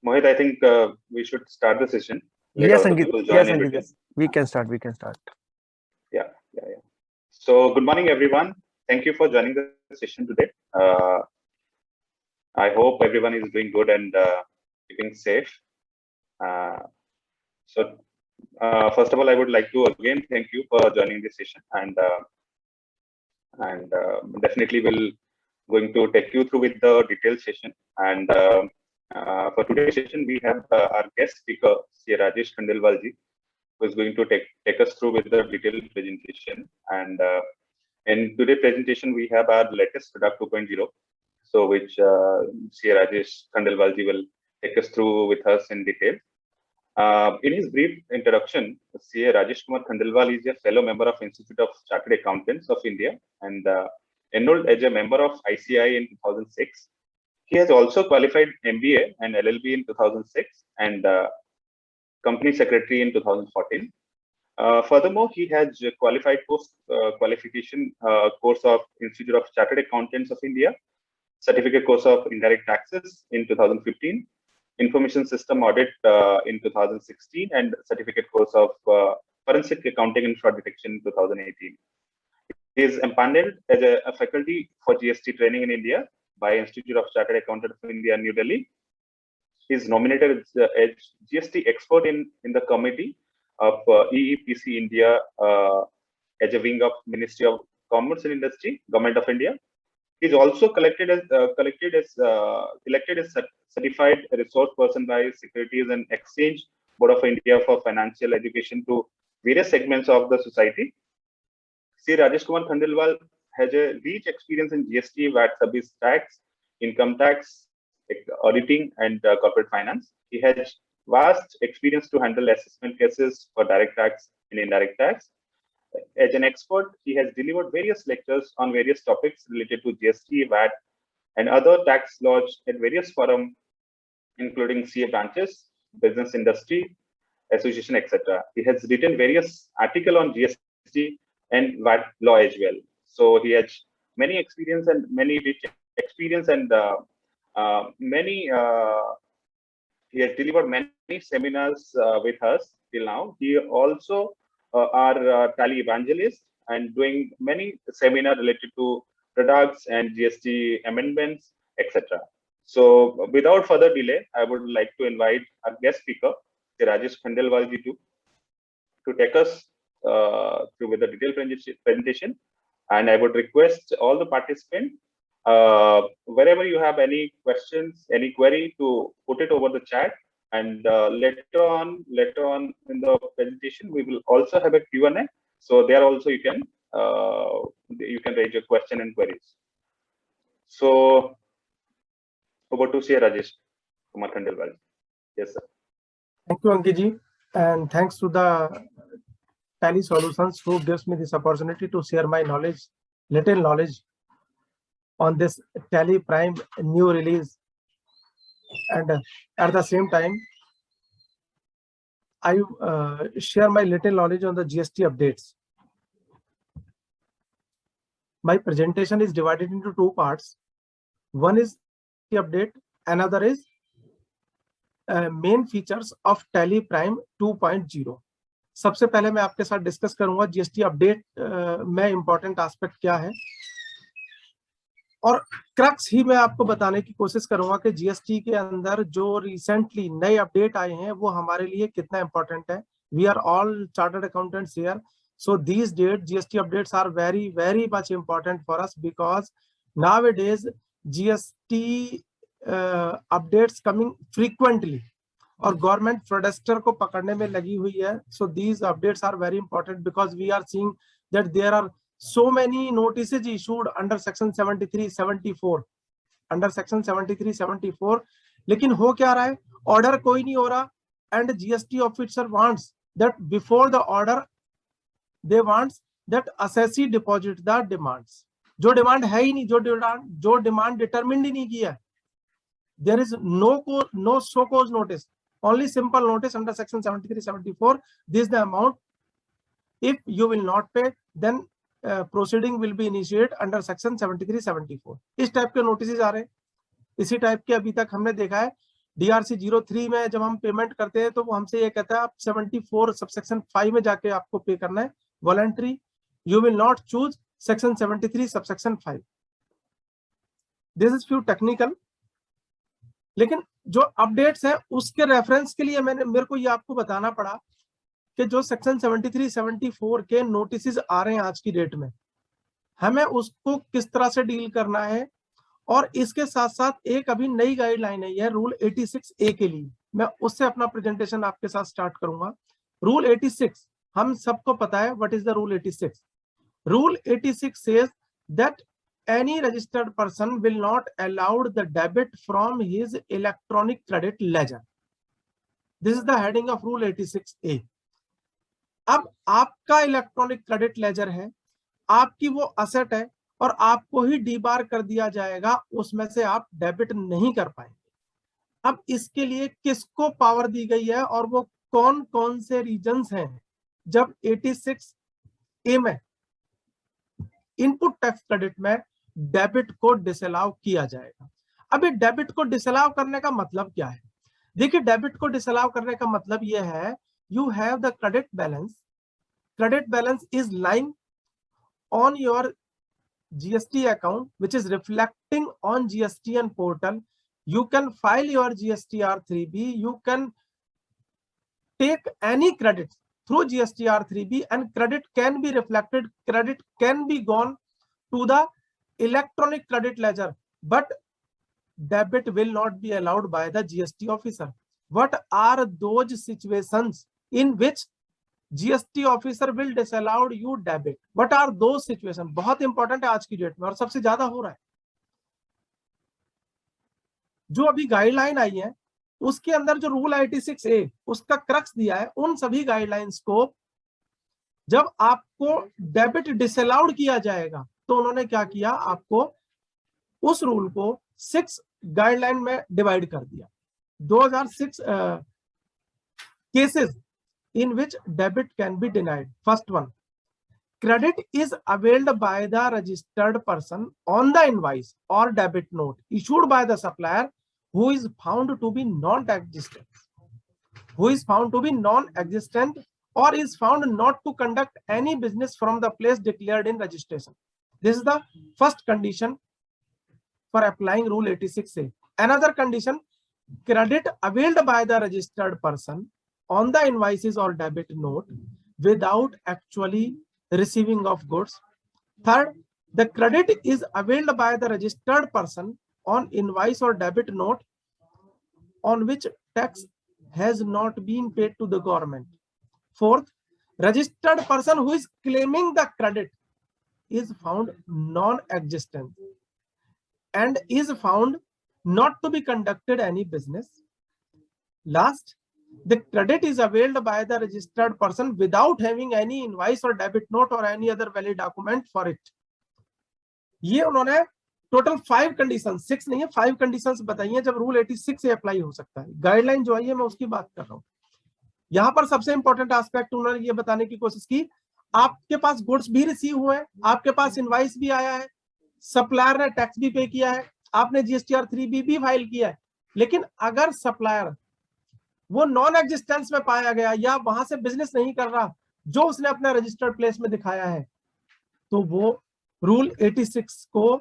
Mohit, I think we should start the session. Let Yes, all the Ankit. people Yes, join in Ankit. between. Yes. We can start. We can start. Yeah, yeah, yeah. So, good morning, everyone. Thank you for joining the session today. I hope everyone is doing good and keeping safe. Uh, so, first of all, I would like to again thank you for joining this session, and definitely will going to take you through with the detailed session. And for today's session, we have our guest speaker, Sri Rajesh Khandelwalji, who is going to take us through with the detailed presentation. And in today's presentation, we have our latest product 2.0, so which Sri Rajesh Khandelwalji will take us through with us in detail. In his brief introduction, CA Rajesh Kumar Khandelwal is a fellow member of Institute of Chartered Accountants of India and enrolled as a member of ICI in 2006. He has also qualified MBA and LLB in 2006 and company secretary in 2014. Furthermore, he has qualified post qualification course of Institute of Chartered Accountants of India, certificate course of indirect taxes in 2015, information system audit in 2016, and certificate course of forensic accounting and fraud detection in 2018. He is empaneled as a faculty for GST training in India by Institute of Chartered Accountants of India, New Delhi. He is nominated as GST expert in the committee of EEPC India as a wing of Ministry of Commerce and Industry, Government of India. He is also elected as certified resource person by Securities and Exchange Board of India for financial education to various segments of the society. Sri Rajesh Kumar Khandelwal has a rich experience in GST, VAT service tax, income tax, auditing, and corporate finance. He has vast experience to handle assessment cases for direct tax and indirect tax. As an expert, he has delivered various lectures on various topics related to GST, VAT, and other tax laws at various forums, including CA branches, business industry, association, etc. He has written various articles on GST and VAT law as well. So he has many experience and many rich experience and he has delivered many seminars with us till now. He also are Tally evangelist and doing many seminars related to products and GST amendments, etc. So without further delay, I would like to invite our guest speaker, Rajesh Khandelwalji, to take us through with the detailed presentation. And I would request all the participants, wherever you have any questions, any query, to put it over the chat. And later on in the presentation, we will also have a Q&A. So there also you can raise your question and queries. So over to Sri Rajesh Kumar Khandelwal. Yes, sir. Thank you, Ankit ji, and thanks to the Tally Solutions who gives me this opportunity to share my knowledge, little knowledge on this Tally Prime new release. And at the same time, I share my little knowledge on the GST updates. My presentation is divided into two parts. One is the update, another is main features of Tally Prime 2.0. सबसे पहले मैं आपके साथ discuss करूंगा GST update में important aspect क्या है, और क्रक्स ही मैं आपको बताने की कोशिश करूंगा कि जीएसटी के अंदर जो रिसेंटली नए अपडेट आए हैं वो हमारे लिए कितना इंपॉर्टेंट है. We are all chartered accountants here, so these days GST updates are very much important for us, because nowadays GST updates coming frequently और गवर्नमेंट फ्रॉडस्टर को पकड़ने में लगी हुई है. So these updates are very important because we are seeing that there are so many notices issued under section 73-74 under section 73-74. लेकिन हो क्या रहा है, ऑर्डर कोई नहीं हो रहा, and GST officer wants that before the order they wants that assessee deposit the demands. जो डिमांड है ही नहीं, जो डिमांड डिटरमिन्ड ही नहीं किया, there is no show cause notice, only simple notice under section 73-74. This is the amount. If you will not pay, then proceeding will be initiated under section 73-74. इस type के notice आ रहे हैं. इसी type के अभी तक हमने देखा है DRC 03 में जब हम पेमेंट करते हैं तो वो हमसे ये कहता है आप 74 सबसेक्शन 5 में जाके आपको पे करना है, voluntary, you will not choose section 73 subsection 5। This is few technical, लेकिन जो अपडेट्स है उसके रेफरेंस के लिए मेरे को ये आपको बताना पड़ा कि जो सेक्शन 73 74 के नोटिस आ रहे हैं आज की डेट में, हमें उसको किस तरह से डील करना है। और इसके साथ साथ एक अभी नई गाइडलाइन है, यह रूल 86A के लिए, मैं उससे अपना प्रेजेंटेशन आपके साथ स्टार्ट करूंगा। रूल 86, हम सबको पता है what is the rule 86। Rule 86 says that any registered person will not allowed the debit from his electronic credit ledger. This is the heading of rule 86A. अब आपका इलेक्ट्रॉनिक क्रेडिट लेजर है, आपकी वो asset है और आपको ही debar कर दिया जाएगा, उसमें से आप डेबिट नहीं कर पाएंगे। अब इसके लिए किसको पावर दी गई है और वो कौन कौन से रीजंस हैं जब 86A में इनपुट टैक्स क्रेडिट में डेबिट को डिसअलाउ किया जाएगा। अब ये डेबिट को डिसअलाउ करने का मतलब क्या है? देखिए, डेबिट को डिसअलाउ करने का मतलब यह है, you have the credit balance is lying on your GST account which is reflecting on GSTN portal. You can file your GSTR3B. You can take any credit through GSTR3B and credit can be reflected. Credit can be gone to the electronic credit ledger, but debit will not be allowed by the GST officer. What are those situations in which GST officer will disallowed you debit? What are those situation? बहुत important है आज की date में और सबसे ज्यादा हो रहा है। जो अभी गाइडलाइन आई है उसके अंदर जो रूल 86A उसका क्रक्स दिया है, उन सभी गाइडलाइंस को जब आपको डेबिट डिसअलाउड किया जाएगा तो उन्होंने क्या किया, आपको उस रूल को 6 गाइडलाइन में डिवाइड कर दिया। 2006 cases in which debit can be denied. First one, credit is availed by the registered person on the invoice or debit note issued by the supplier who is found to be non-existent or is found not to conduct any business from the place declared in registration. This is the first condition for applying rule 86A. Another condition, credit availed by the registered person on the invoices or debit note without actually receiving of goods. Third, the credit is availed by the registered person on invoice or debit note on which tax has not been paid to the government. Fourth, registered person who is claiming the credit is found non-existent and is found not to be conducted any business. Last, the credit is availed by the registered person without having any invoice or debit note or any other valid document for it. ये उन्होंने total 5 condition, 6 नहीं है 5 conditions बताई हैं जब rule 86 से apply हो सकता है। गाइडलाइन जो आई है मैं उसकी बात कर रहा हूं। यहां पर सबसे इंपॉर्टेंट एस्पेक्ट उन्होंने ये बताने की कोशिश की, आपके पास गुड्स भी रिसीव हुए हैं, आपके पास इनवाइस भी आया है, सप्लायर ने टैक्स भी पे किया है, आपने GSTR3B भी फाइल किया है, लेकिन अगर सप्लायर वो नॉन एग्जिस्टेंस में पाया गया या वहां से बिजनेस नहीं कर रहा जो उसने अपना रजिस्टर्ड प्लेस में दिखाया है, तो वो रूल 86 को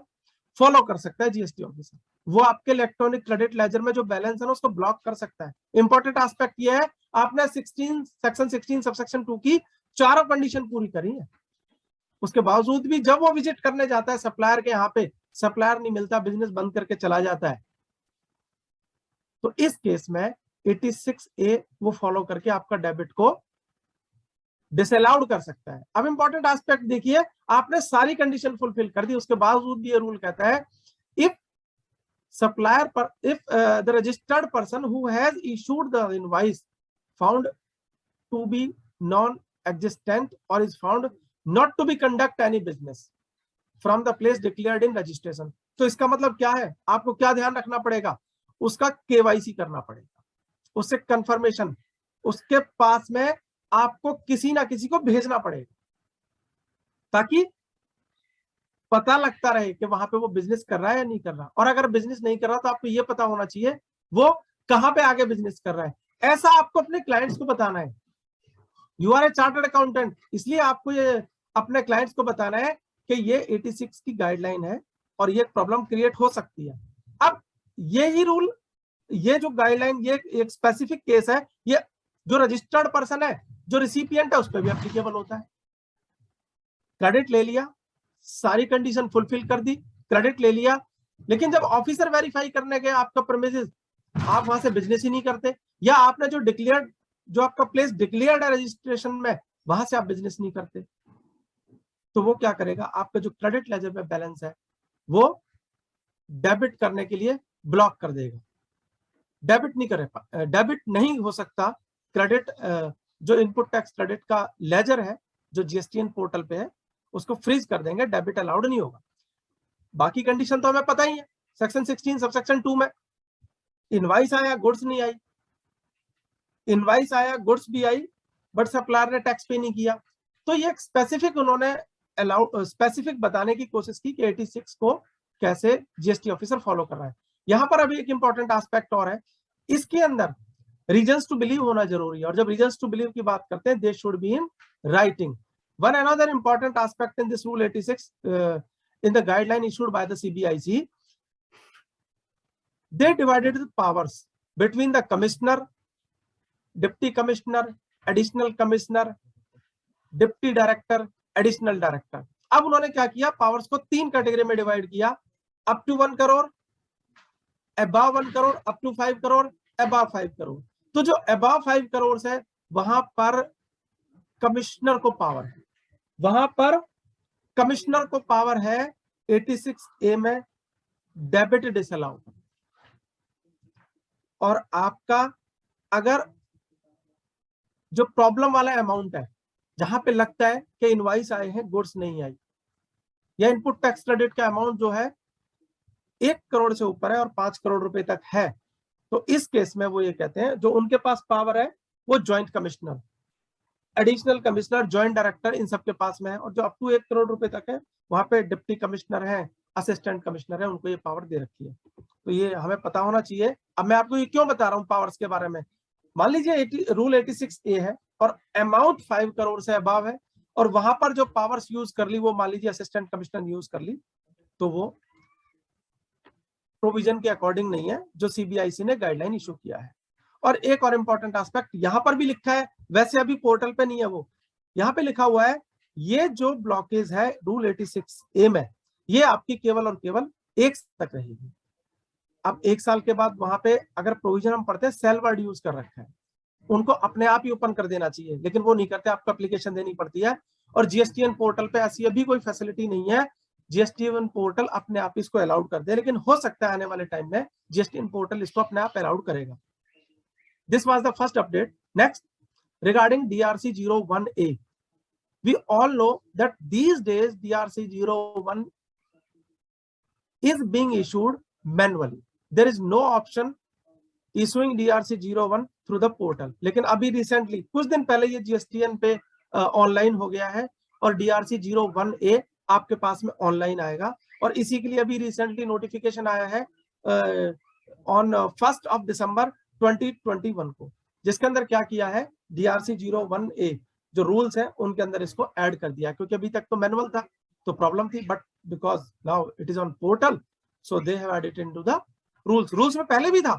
फॉलो कर सकता है जीएसटी ऑफिसर। वो आपके इलेक्ट्रॉनिक क्रेडिट लेजर में जो बैलेंस है ना उसको ब्लॉक कर सकता है। इंपॉर्टेंट एस्पेक्ट ये है, आपने सेक्शन 16 सबसेक्शन 2 की चारों कंडीशन पूरी करी है, उसके बावजूद भी जब वो विजिट करने जाता है सप्लायर के यहाँ पे, सप्लायर नहीं मिलता, बिजनेस बंद करके चला जाता है, तो इस केस में 86A वो फॉलो करके आपका डेबिट को डिसअलाउड कर सकता है। अब इंपॉर्टेंट एस्पेक्ट देखिए, आपने सारी कंडीशन फुलफिल कर दी, उसके बावजूद भी ये रूल कहता है इफ सप्लायर पर if the registered person who has issued the invoice found to be non existent or is found not to be conduct any business from the place declared in registration. तो इसका मतलब क्या है, आपको क्या ध्यान रखना पड़ेगा, उसका केवाईसी करना पड़ेगा, उससे कंफर्मेशन, उसके पास में आपको किसी ना किसी को भेजना पड़ेगा ताकि पता लगता रहे कि वहां पे वो बिजनेस कर रहा है या नहीं कर रहा। और अगर बिजनेस नहीं कर रहा तो आपको ये पता होना चाहिए वो कहां पे आगे बिजनेस कर रहा है, ऐसा आपको अपने क्लाइंट्स को बताना है। You are a chartered accountant, इसलिए आपको ये अपने क्लाइंट्स को बताना है कि ये 86 की गाइडलाइन है और ये प्रॉब्लम क्रिएट हो सकती है। अब ये ही रूल, ये जो गाइडलाइन, ये एक स्पेसिफिक केस है, ये जो रजिस्टर्ड पर्सन है, जो रिसिपिएंट है, उस पर भी एप्लीकेबल होता है। क्रेडिट ले लिया, सारी कंडीशन फुलफिल कर दी, क्रेडिट ले लिया, लेकिन जब ऑफिसर वेरीफाई करने गए आपका प्रीमिसेस, आप वहां से बिजनेस ही नहीं करते, या आपने जो डिक्लेयर्ड, जो आपका प्लेस डिक्लेयर्ड है रजिस्ट्रेशन में, वहां से आप बिजनेस नहीं करते, तो वो क्या करेगा, आपका जो क्रेडिट लेजर में बैलेंस है वो डेबिट करने के लिए ब्लॉक कर देगा। डेबिट नहीं करे, डेबिट नहीं हो सकता। क्रेडिट, जो इनपुट टैक्स क्रेडिट का लेजर है जो जीएसटीएन पोर्टल पे है, उसको फ्रीज कर देंगे, डेबिट अलाउड नहीं होगा। बाकी कंडीशन तो हमें पता ही है, सेक्शन 16 सबसेक्शन 2 में इनवाइस आया, गुड्स नहीं आई, इनवाइस आया, गुड्स भी आई, बट सप्लायर ने टैक्स पे नहीं किया, तो ये स्पेसिफिक उन्होंने स्पेसिफिक बताने की कोशिश की कि 86 को कैसे जीएसटी ऑफिसर फॉलो कर रहा है। यहां पर अभी एक इंपॉर्टेंट एस्पेक्ट और है, इसके अंदर रीजंस टू बिलीव होना जरूरी है, और जब रीजंस टू बिलीव की बात करते हैं, they should be in writing. One another important aspect in this rule 86, in the guideline issued by the CBIC, they divided the powers between the commissioner, deputy commissioner, additional commissioner, deputy director, additional director. अब उन्होंने क्या किया, powers को 3 category में divide किया, up to 1 crore, above 1 crore, up to 5 crore, above 5 crore. तो जो above 5 crore है वहां पर कमिश्नर को पावर है, वहां पर कमिश्नर को पावर है 86A में डेबिट डिसअलाउ। और आपका अगर जो प्रॉब्लम वाला अमाउंट है, जहां पे लगता है कि इनवाइस आए हैं, गुड्स नहीं आई, या इनपुट टैक्स क्रेडिट का अमाउंट जो है 1 करोड़ से ऊपर है और 5 करोड़ रुपए तक है, तो इस केस में वो ये कहते हैं, जो उनके पास पावर है वो joint commissioner, additional commissioner, joint director, इन सबके पास में है, और जो अप टू 1 करोड़ रुपए तक है वहां पे डिप्टी कमिश्नर है, असिस्टेंट कमिश्नर है, उनको ये पावर दे रखी है। तो ये हमें पता होना चाहिए। अब मैं आपको ये क्यों बता रहा हूँ पावर्स के बारे में, मान लीजिए रूल 86A है और अमाउंट 5 करोड़ से अबव है, और वहां पर जो पावर्स यूज कर ली वो मान लीजिए असिस्टेंट कमिश्नर यूज कर ली, तो वो प्रोविजन के अकॉर्डिंग नहीं है जो सीबीआईसी ने गाइडलाइन इशू किया है। और एक और इंपॉर्टेंट एस्पेक्ट यहां पर भी लिखा है, वैसे अभी पोर्टल पे नहीं है, वो यहां पे लिखा हुआ है, ये जो ब्लॉकेज है रूल 86A में, ये आपकी केवल और केवल 1 साल तक रहेगी। अब 1 साल के बाद वहां पे अगर प्रोविजन हम पढ़ते हैं, सेल वर्ड यूज कर रखा है, उनको अपने आप ही ओपन कर देना चाहिए, लेकिन वो नहीं करते, आपको एप्लीकेशन देनी पड़ती है। और जीएसटीएन पोर्टल पे ऐसी अभी कोई फैसिलिटी नहीं है, जीएसटीएन पोर्टल अपने आप इसको अलाउड कर दे, लेकिन हो सकता है आने वाले टाइम में जीएसटीएन पोर्टल इसको अपने आप अलाउड करेगा। This was the first update. Next, regarding DRC 01A, we all know that these days DRC 01 is being issued manually. There is no option issuing DRC 01 through the portal. लेकिन अभी recently कुछ दिन पहले ये GSTN पे online हो गया है, और DRC 01A आपके पास में ऑनलाइन आएगा, और इसी के लिए अभी रिसेंटली नोटिफिकेशन आया है ऑन 1 दिसंबर 2021 को, जिसके अंदर क्या किया है, DRC 01A जो रूल्स है उनके अंदर इसको ऐड कर दिया, क्योंकि अभी तक तो मैनुअल था तो प्रॉब्लम थी, but because now it is on portal so they have added into the rules. Rules में पहले भी था,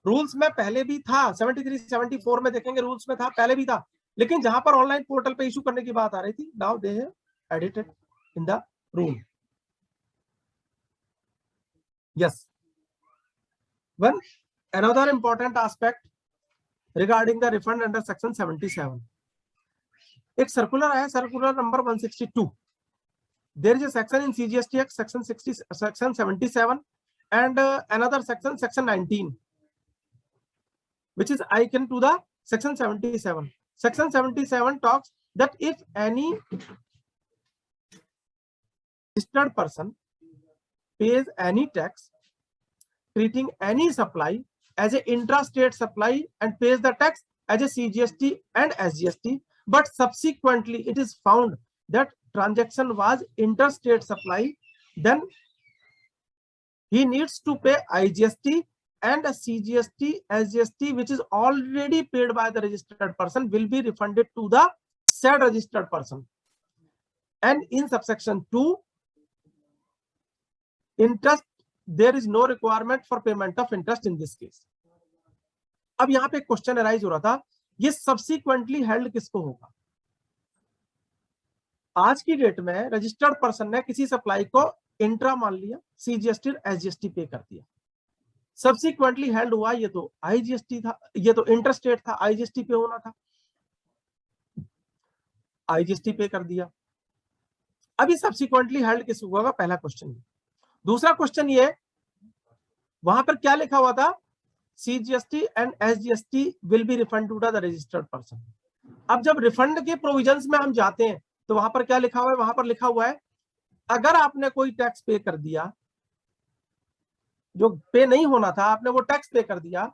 रूल्स में पहले भी था, 73 74 में देखेंगे रूल्स में था, पहले भी था, लेकिन जहां पर ऑनलाइन पोर्टल पे इशू करने की बात आ रही थी, now they have edited in the rule. Yes, one another important aspect regarding the refund under section 77, एक सर्कुलर है, circular number 162। there is a section in CGST Act section 77 and another section 19 which is akin to the section 77. Section 77 talks that if any registered person pays any tax treating any supply as a intrastate supply and pays the tax as a CGST and SGST, but subsequently it is found that transaction was interstate supply, then he needs to pay IGST and a CGST, SGST which is already paid by the registered person will be refunded to the said registered person. And in subsection 2, interest, there is no requirement for payment of interest in this case. अब यहाँ पे question arise हो रहा था, ये subsequently held किसको होगा? आज की डेट में रजिस्टर्ड पर्सन ने किसी सप्लाई को इंट्रा मान लिया, सीजीएसटी एसजीएसटी पे कर दिया, सब्सिक्वेंटली हेल्ड हुआ, ये तो आईजीएसटी था, ये तो इंटरस्टेट था, आईजीएसटी पे होना था, आईजीएसटी पे कर दिया। अभी सब्सिक्वेंटली हेल्ड किसको होगा? पहला क्वेश्चन। दूसरा क्वेश्चन ये, वहां पर क्या लिखा हुआ था? CGST and SGST will be refund to the registered person. अब जब रिफंड के प्रोविजंस में हम जाते हैं तो वहां पर क्या लिखा हुआ है? वहां पर लिखा हुआ है अगर आपने कोई टैक्स पे कर दिया जो पे नहीं होना था, आपने वो टैक्स पे कर दिया,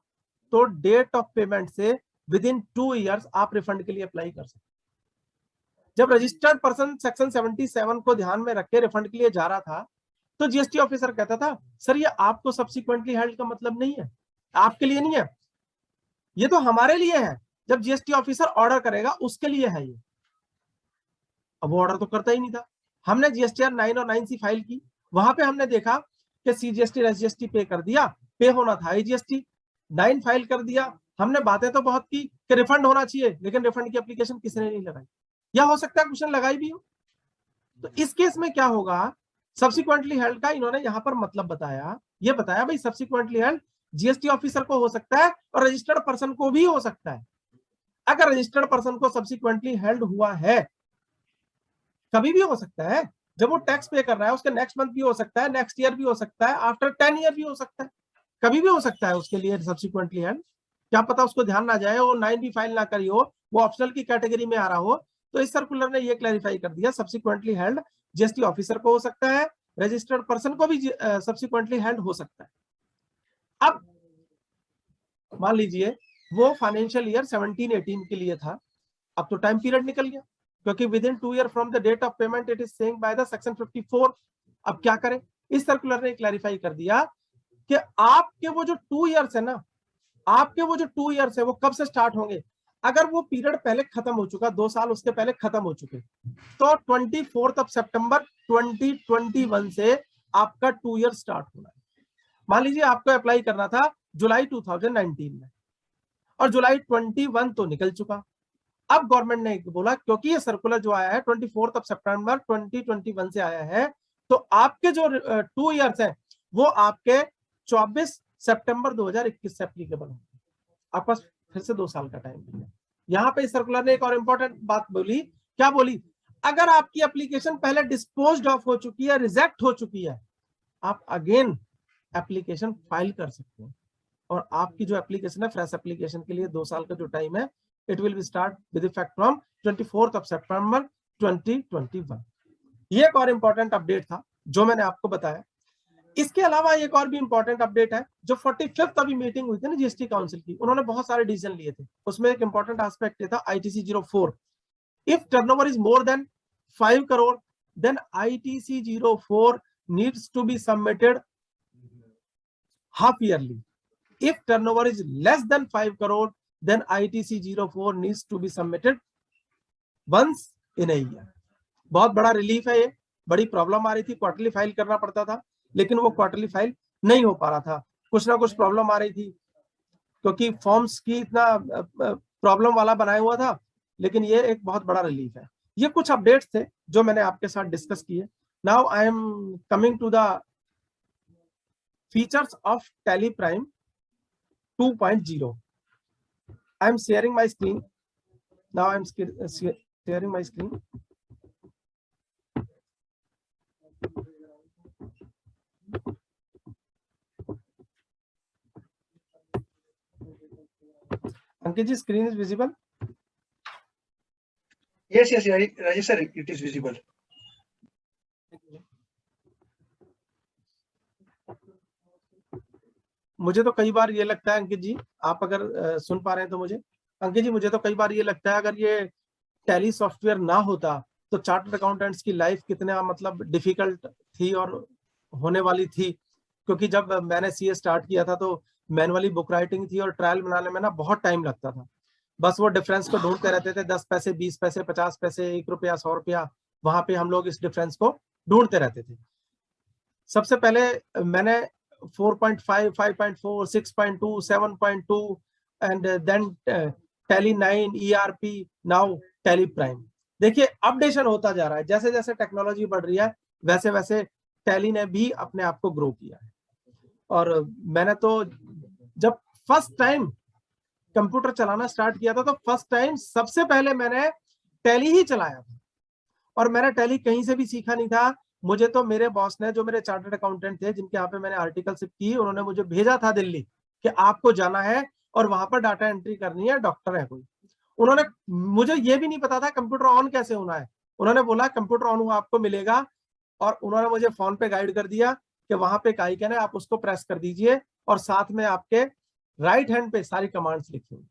तो डेट ऑफ पेमेंट से विद इन 2 ईयर्स आप रिफंड के लिए अप्लाई कर सकते। जब रजिस्टर्ड पर्सन सेक्शन 77 को ध्यान में रख के रिफंड के लिए जा रहा था तो जीएसटी ऑफिसर कहता था सर ये आपको सब्सिक्वेंटली हेल्ड का मतलब नहीं है, आपके लिए नहीं है, ये तो हमारे लिए है, जब जीएसटी ऑफिसर ऑर्डर करेगा उसके लिए है ये। अब वो ऑर्डर तो करता ही नहीं था। हमने जीएसटीआर 9 और 9C फाइल की, वहां पे हमने देखा कि सीजीएसटी एसजीएसटी पे कर दिया, पे होना था आईजीएसटी, 9 फाइल कर दिया। हमने बातें तो बहुत की कि रिफंड होना चाहिए, लेकिन रिफंड की एप्लीकेशन किसने नहीं लगाई, या हो सकता है क्वेश्चन लगाई भी हो। तो इस केस में क्या होगा? सब्सिक्वेंटली हेल्ड का इन्होंने यहां पर मतलब बताया, ये बताया भाई सब्सिक्वेंटली हेल्ड जीएसटी ऑफिसर को हो सकता है और रजिस्टर्ड पर्सन को भी हो सकता है। अगर रजिस्टर्ड पर्सन को सब्सिक्वेंटली हेल्ड हुआ है, कभी भी हो सकता है, जब वो टैक्स पे कर रहा है उसके नेक्स्ट मंथ भी हो सकता है, नेक्स्ट ईयर भी हो सकता है, आफ्टर 10 ईयर भी हो सकता है, कभी भी हो सकता है उसके लिए सब्सिक्वेंटली हेल्ड। क्या पता उसको ध्यान ना जाए, वो 9 भी फाइल ना करी हो, वो ऑप्शनल की कैटेगरी में आ रहा हो। तो इस सर्कुलर ने ये क्लैरिफाई कर दिया सब्सिक्वेंटली हेल्ड जीएसटी ऑफिसर को हो सकता है, रजिस्टर्ड पर्सन को भी सब्सिक्वेंटली हेल्ड हो सकता है। अब मान लीजिए वो फाइनेंशियल ईयर 17-18 के लिए था, अब तो टाइम पीरियड निकल गया, क्योंकि within 2 year from the date of payment it is saying by the section 54। अब क्या करें? इस सर्कुलर ने क्लैरिफाई कर दिया कि आपके वो जो 2 ईयर्स है ना, आपके वो जो 2 ईयर्स है वो कब से स्टार्ट होंगे? अगर वो पीरियड पहले खत्म हो चुका, 2 साल उसके पहले खत्म हो चुके, तो 24 सितंबर 2021 से आपका 2 ईयर स्टार्ट होना है। मान लीजिए आपको अप्लाई करना था जुलाई 2019 में और जुलाई 21 तो निकल चुका। अब गवर्नमेंट ने बोला क्योंकि ये सर्कुलर जो आया है 24 सितंबर 2021 से आया है, तो आपके जो 2 ईयर्स हैं वो आपके 24 सितंबर 2021 से एप्लीकेबल होंगे। आपके पास फिर से 2 साल का टाइम है। यहाँ पे सर्कुलर ने एक और इंपॉर्टेंट बात बोली, क्या बोली? अगर आपकी एप्लीकेशन पहले डिस्पोज्ड ऑफ हो चुकी है, रिजेक्ट हो चुकी है, आप अगेन एप्लीकेशन फाइल कर सकते हैं और आपकी जो एप्लीकेशन है फ्रेश एप्लीकेशन के लिए 2 साल का जो टाइम है, it will be start with effect from 24 सितंबर 2021। ये एक और इंपॉर्टेंट अपडेट था जो मैंने आपको बताया। इसके अलावा एक और भी इंपॉर्टेंट अपडेट है, जो 45th अभी मीटिंग हुई थी ना जीएसटी काउंसिल की, उन्होंने बहुत सारे डिसीजन लिए थे। उसमें एक इंपॉर्टेंट एस्पेक्ट ये था ITC 04, if turnover is more than 5 crore then ITC 04 needs to be submitted half yearly. If turnover is less than 5 crore, then ITC 04 needs to be submitted once in a year. बहुत बड़ा relief है ये। बड़ी problem आ रही थी, quarterly file करना पड़ता था, लेकिन वो क्वार्टरली फाइल नहीं हो पा रहा था, कुछ ना कुछ प्रॉब्लम आ रही थी, क्योंकि फॉर्म्स की इतना प्रॉब्लम वाला बनाया हुआ था। लेकिन ये एक बहुत बड़ा रिलीफ है। ये कुछ अपडेट्स थे जो मैंने आपके साथ डिस्कस किए। Now I am coming to the features of Tally Prime 2.0. I am sharing my screen. Now I am sharing my screen. Ankit ji, screen is visible? Yes, Rajesh sir, it is visible. मुझे तो कई बार ये लगता है अंकित जी, आप अगर सुन पा रहे हैं तो मुझे, अंकित जी मुझे तो कई बार ये लगता है अगर ये टैली सॉफ्टवेयर ना होता तो चार्टर्ड अकाउंटेंट्स की लाइफ कितना मतलब डिफिकल्ट थी और होने वाली थी। क्योंकि जब मैंने सीए स्टार्ट किया था तो मैनुअली बुक राइटिंग थी और ट्रायल बनाने में ना बहुत टाइम लगता था। बस वो डिफरेंस को ढूंढते रहते थे, 10 पैसे, 20 पैसे, 50 पैसे, 1 रुपया, 100 रुपया, वहां पे हम लोग इस डिफरेंस को ढूंढते रहते थे। सबसे पहले मैंने 4.5, 5.4, 6.2, 7.2 and then Tally 9, ERP, now Tally prime. देखिए अपडेशन होता जा रहा है, जैसे जैसे टेक्नोलॉजी बढ़ रही है वैसे वैसे टैली ने भी अपने आप को ग्रो किया है। और मैंने तो जब फर्स्ट टाइम कंप्यूटर चलाना स्टार्ट किया था तो फर्स्ट टाइम सबसे पहले मैंने टैली ही चलाया था, और मैंने टैली कहीं से भी सीखा नहीं था। मुझे तो मेरे बॉस ने, जो मेरे चार्टर्ड अकाउंटेंट थे जिनके यहाँ पे मैंने आर्टिकलशिप की, उन्होंने मुझे भेजा था दिल्ली कि आपको जाना है और वहां पर डाटा एंट्री करनी है, डॉक्टर है कोई। उन्होंने, मुझे ये भी नहीं पता था कंप्यूटर ऑन कैसे होना है। उन्होंने बोला कंप्यूटर ऑन हुआ आपको मिलेगा, और उन्होंने मुझे फोन पे गाइड कर दिया कि वहां पे एक आइकन है, आप उसको प्रेस कर दीजिए और साथ में आपके राइट हैंड पे सारी कमांड्स लिखी हुई।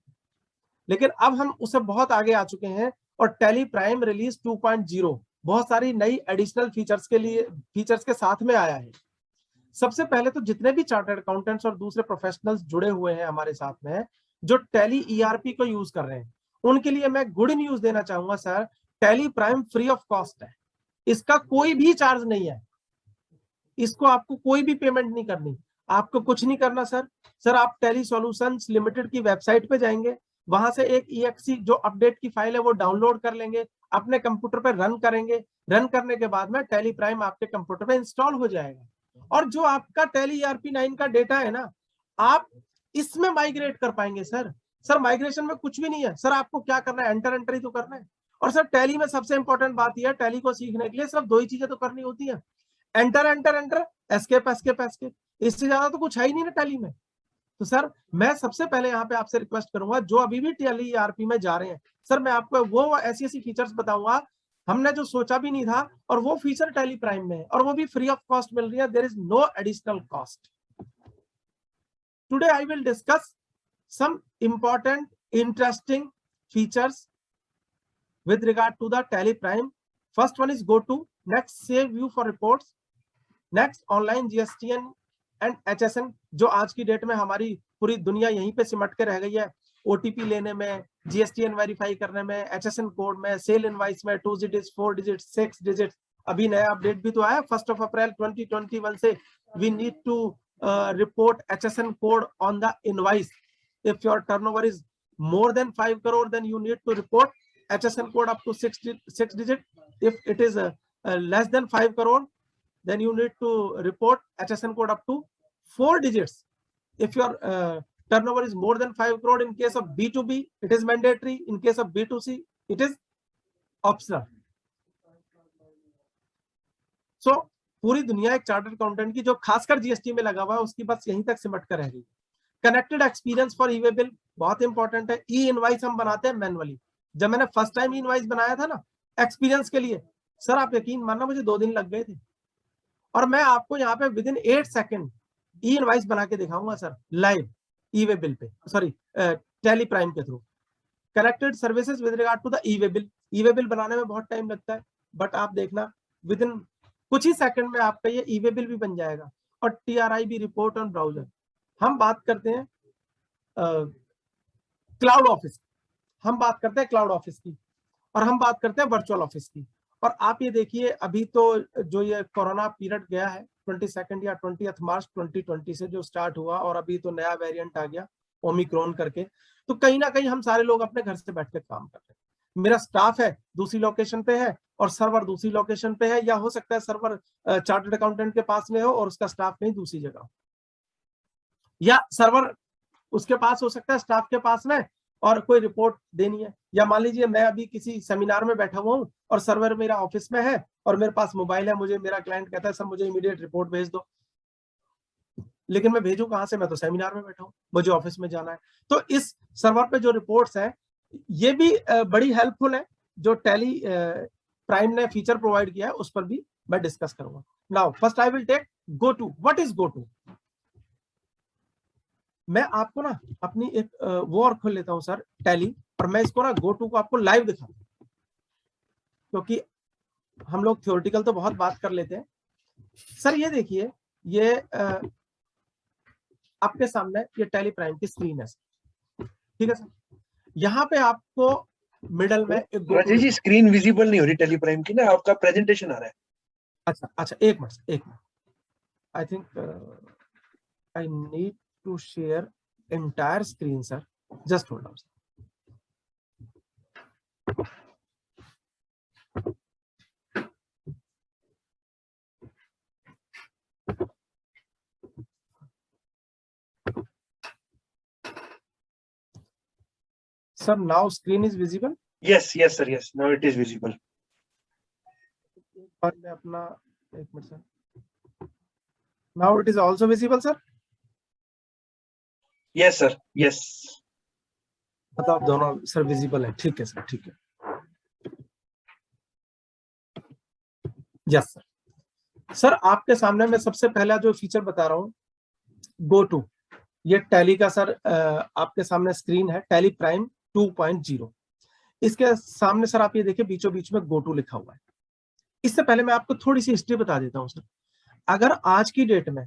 लेकिन अब हम उससे बहुत आगे आ चुके हैं और टैली प्राइम रिलीज 2.0 बहुत सारी नई एडिशनल फीचर्स के साथ में आया है। सबसे पहले तो जितने भी चार्टर्ड अकाउंटेंट्स और दूसरे प्रोफेशनल्स जुड़े हुए हैं हमारे साथ में, जो टैली ERP को यूज कर रहे हैं, उनके लिए मैं गुड न्यूज देना चाहूंगा sir. Tally prime free of cost है, इसका कोई भी चार्ज नहीं है, इसको आपको कोई भी पेमेंट नहीं करनी, आपको कुछ नहीं करना सर आप टैली सॉल्यूशंस लिमिटेड की वेबसाइट पे जाएंगे, वहां से एक EXE जो अपडेट की फाइल है वो डाउनलोड कर लेंगे, अपने कंप्यूटर पे रन करेंगे, रन करने के बाद में टैली प्राइम आपके कंप्यूटर पे इंस्टॉल हो जाएगा। और जो आपका टैली ERP 9 का डेटा है ना, आप इसमें माइग्रेट कर पाएंगे सर माइग्रेशन में कुछ भी नहीं है सर, आपको क्या करना है, एंटर एंटर ही तो करना है। और सर टैली में सबसे इंपॉर्टेंट बात यह है, टैली को सीखने के लिए सिर्फ 2 ही चीजें तो करनी होती है, enter enter enter, escape escape escape, इससे ज्यादा तो कुछ है ही नहीं ना टैली में। तो सर मैं सबसे पहले यहाँ पे आपसे रिक्वेस्ट करूंगा, जो अभी भी टैली ERP में जा रहे हैं, सर मैं आपको वो ऐसी ऐसी फीचर्स बताऊंगा हमने जो सोचा भी नहीं था, और वो फीचर टैली प्राइम में है और वो भी फ्री ऑफ कॉस्ट मिल रही है, there is no additional cost. Today I will discuss some important interesting features with regard to the Tally Prime. First one is GoTo, next Save View for reports, next online GSTN and HSN, जो आज की date में हमारी पूरी दुनिया यहीं पे सिमट के रह गई है, OTP लेने में, GSTN वेरीफाई करने में, HSN कोड में, सेल इनवाइस में 2 digits, 4 digits, 6 digits। अभी नया अपडेट भी तो आया 1 अप्रैल 2021 से, we need to report HSN code on the invoice. If your turnover is more than 5 crore, then you need to report HSN code up to 6 digit. If it is less than 5 crore, then you need to report HSN code up to 4 digits. If your turnover is more than 5 crore, in case of B2B, it is mandatory. In case of B2C, it is optional. So पूरी दुनिया एक chartered accountant की जो खासकर GST में लगा हुआ है, उसकी बस यहीं तक सिमट कर रह गई। Connected experience for e way bill बहुत इंपॉर्टेंट है। E-इनवाइस हम बनाते हैं मैनुअली। जब मैंने फर्स्ट टाइम E-इनवाइस बनाया था ना एक्सपीरियंस के लिए, सर आप यकीन मानना मुझे 2 दिन लग गए थे, और मैं आपको यहाँ पे विदिन 8 सेकेंड E-इनवाइस बना के दिखाऊंगा सर, लाइव ई-वे बिल पे, सॉरी टैली प्राइम के through. Connected services with regard to the e way bill, e way bill बनाने में बहुत टाइम लगता है, बट आप देखना विदिन कुछ ही सेकंड में आपका ये ई-वे बिल भी बन जाएगा। और TRIB रिपोर्ट ऑन ब्राउजर। हम बात करते हैं क्लाउड ऑफिस, हम बात करते हैं क्लाउड ऑफिस की, और हम बात करते हैं वर्चुअल ऑफिस की। और आप ये देखिए अभी तो जो ये कोरोना पीरियड गया है 22 या 20 मार्च 2020 से जो स्टार्ट हुआ, और अभी तो नया वेरिएंट आ गया ओमिक्रॉन करके, तो कहीं ना कहीं हम सारे लोग अपने घर से बैठ के काम कर रहे हैं। मेरा स्टाफ है दूसरी लोकेशन पे है और सर्वर दूसरी लोकेशन पे है, या हो सकता है सर्वर चार्टर्ड अकाउंटेंट के पास में हो और उसका स्टाफ कहीं दूसरी जगह हो, या सर्वर उसके पास हो सकता है स्टाफ के पास में और कोई रिपोर्ट देनी है। या मान लीजिए मैं अभी किसी सेमिनार में बैठा हुआ हूँ और सर्वर मेरा ऑफिस में है और मेरे पास मोबाइल है, मुझे मेरा क्लाइंट कहता है सर मुझे इमीडिएट रिपोर्ट भेज दो, लेकिन मैं भेजूं कहां से, मैं तो सेमिनार में बैठा हूं, मुझे ऑफिस में जाना है। तो इस सर्वर पे जो रिपोर्ट्स हैं ये भी बड़ी हेल्पफुल है, जो टैली प्राइम ने फीचर प्रोवाइड किया है उस पर भी मैं डिस्कस करूंगा। Now first I will take GoTo। What is GoTo? मैं आपको ना अपनी एक वो और खोल लेता हूं सर टैली, और मैं इसको ना GoTo को आपको लाइव दिखाता हूं, क्योंकि हम लोग थ्योरेटिकल तो बहुत बात कर लेते हैं। सर ये देखिए, ये आपके सामने ये टैली प्राइम की स्क्रीन है सर, ठीक है सर। यहाँ पे आपको मिडल में एक राजेश जी स्क्रीन विजिबल नहीं हो रही टेली प्राइम की ना, आपका प्रेजेंटेशन आ रहा है। अच्छा एक minute, I think I need to share entire screen sir, just hold on. Sir, now screen is visible? Yes, sir. Yes, now it is visible. और मैं अपना एक minute sir, now it is also visible sir? Yes, sir. Yes. मतलब दोनों sir visible है, ठीक है sir, ठीक है। Yes sir. सर आपके सामने मैं सबसे पहला जो फीचर बता रहा हूँ, गो टू, ये टैली का सर आपके सामने स्क्रीन है, टैली प्राइम 2.0। इसके सामने सर आप ये देखिए बीचों बीच में गो टू लिखा हुआ है। इससे पहले मैं आपको थोड़ी सी हिस्ट्री बता देता हूँ सर। अगर आज की डेट में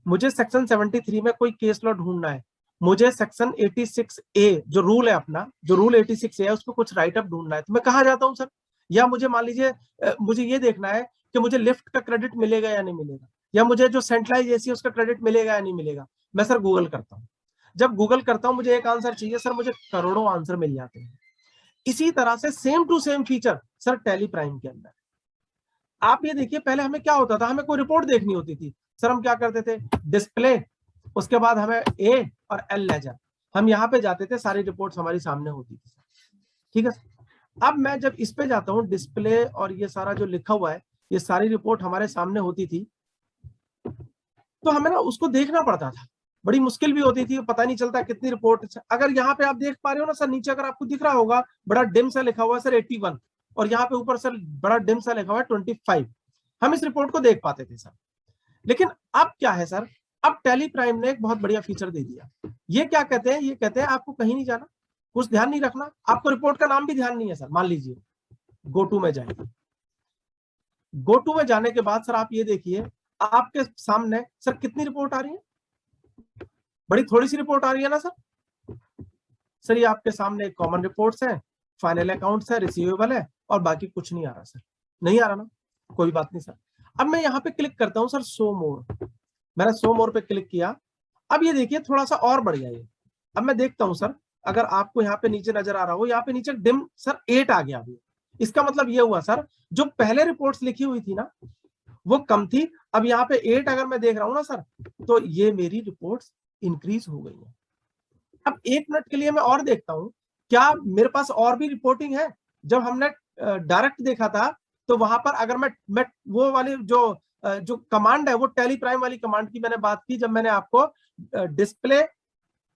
मुझे सेक्शन 73 में कोई केस लॉ ढूंढना है, मुझे सेक्शन 86A जो रूल है अपना, जो रूल 86A है उसको कुछ राइट अप ढूंढना है, तो मैं कहाँ जाता हूँ सर? या मुझे मान लीजिए मुझे ये देखना है कि मुझे लिफ्ट का क्रेडिट मिलेगा या नहीं मिलेगा, या मुझे जो सेंट्रलाइज एसी है उसका क्रेडिट मिलेगा या नहीं मिलेगा, मैं सर गूगल करता हूँ। जब गूगल करता हूँ मुझे एक आंसर चाहिए सर, मुझे करोड़ों आंसर मिल जाते हैं। इसी तरह से same to same feature sir Tally prime के अंदर। आप ये देखिए पहले हमें क्या होता था, हमें कोई रिपोर्ट देखनी होती थी सर, हम क्या करते थे, डिस्प्ले, उसके बाद हमें ए और एल लेजर, हम यहाँ पे जाते थे, सारी रिपोर्ट्स हमारी सामने होती थी, ठीक है। अब मैं जब इस पे जाता हूँ, डिस्प्ले और ये सारा जो लिखा हुआ है, ये सारी रिपोर्ट हमारे सामने होती थी, तो हमें ना उसको देखना पड़ता था, बड़ी मुश्किल भी होती थी, पता नहीं चलता कितनी रिपोर्ट। अगर यहाँ पे आप देख पा रहे हो ना सर, नीचे अगर आपको दिख रहा होगा बड़ा डिम सा लिखा हुआ है सर 81, और यहाँ पे ऊपर सर बड़ा डिम सा लिखा हुआ है 25, हम इस रिपोर्ट को देख पाते थे सर। लेकिन अब क्या है सर, अब टैली प्राइम ने एक बहुत बढ़िया फीचर दे दिया। ये क्या कहते हैं, ये कहते हैं आपको कहीं नहीं जाना, कुछ ध्यान नहीं रखना, आपको रिपोर्ट का नाम भी ध्यान नहीं है सर। मान लीजिए गो टू में जाएंगे, गो टू में जाने के बाद सर आप ये देखिए आपके सामने सर कितनी रिपोर्ट आ रही है, बड़ी थोड़ी सी रिपोर्ट आ रही है ना सर। सर ये आपके सामने कॉमन रिपोर्ट्स है, फाइनल अकाउंट्स है, रिसीवेबल है, और बाकी कुछ नहीं आ रहा सर। नहीं आ रहा ना, कोई बात नहीं सर। अब मैं यहाँ पे क्लिक करता हूँ सर, शो मोर, मैंने शो मोर पे क्लिक किया। अब ये देखिए थोड़ा सा और बढ़ गया ये। अब मैं देखता हूँ सर, अगर आपको यहाँ पे नीचे नजर आ रहा हो, यहाँ पे नीचे डिम सर 8 आ गया अभी। इसका मतलब ये हुआ सर, जो पहले रिपोर्ट्स लिखी हुई थी ना वो कम थी, अब यहाँ पे 8 अगर मैं देख रहा हूँ ना सर, तो ये मेरी रिपोर्ट्स इंक्रीज हो गई है। अब 1 मिनट के लिए मैं और देखता हूँ, क्या मेरे पास और भी रिपोर्टिंग है। जब हमने डायरेक्ट देखा था तो वहां पर अगर मैं वो वाली जो कमांड है, वो टैली प्राइम वाली कमांड की मैंने बात की, जब मैंने आपको डिस्प्ले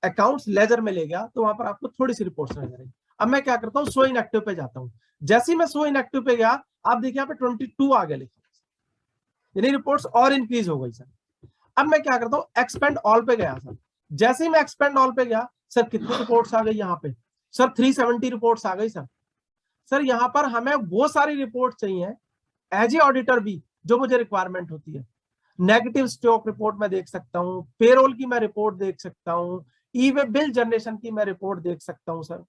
अकाउंट्स लेजर में ले गया तो वहां पर आपको थोड़ी सी रिपोर्ट्स नजर आई। अब मैं क्या करता हूँ, शो इनएक्टिव पे जाता हूँ। जैसे ही मैं शो इनएक्टिव पे गया, आप देखिए यहाँ पे 22 आ गया लिखा, यानी रिपोर्ट्स और इंक्रीज हो गई सर। अब मैं क्या करता हूँ, एक्सपेंड ऑल पे गया सर। जैसे ही मैं एक्सपेंड ऑल पे गया सर, कितनी रिपोर्ट्स आ गई यहाँ पे सर, 370 रिपोर्ट्स आ गई सर। सर यहाँ पर हमें वो सारी रिपोर्ट चाहिए एज ए ऑडिटर भी जो मुझे रिक्वायरमेंट होती है। नेगेटिव स्टॉक रिपोर्ट मैं देख सकता हूँ, पेरोल की मैं रिपोर्ट देख सकता हूँ, ई वे बिल जनरेशन की मैं रिपोर्ट देख सकता हूँ सर।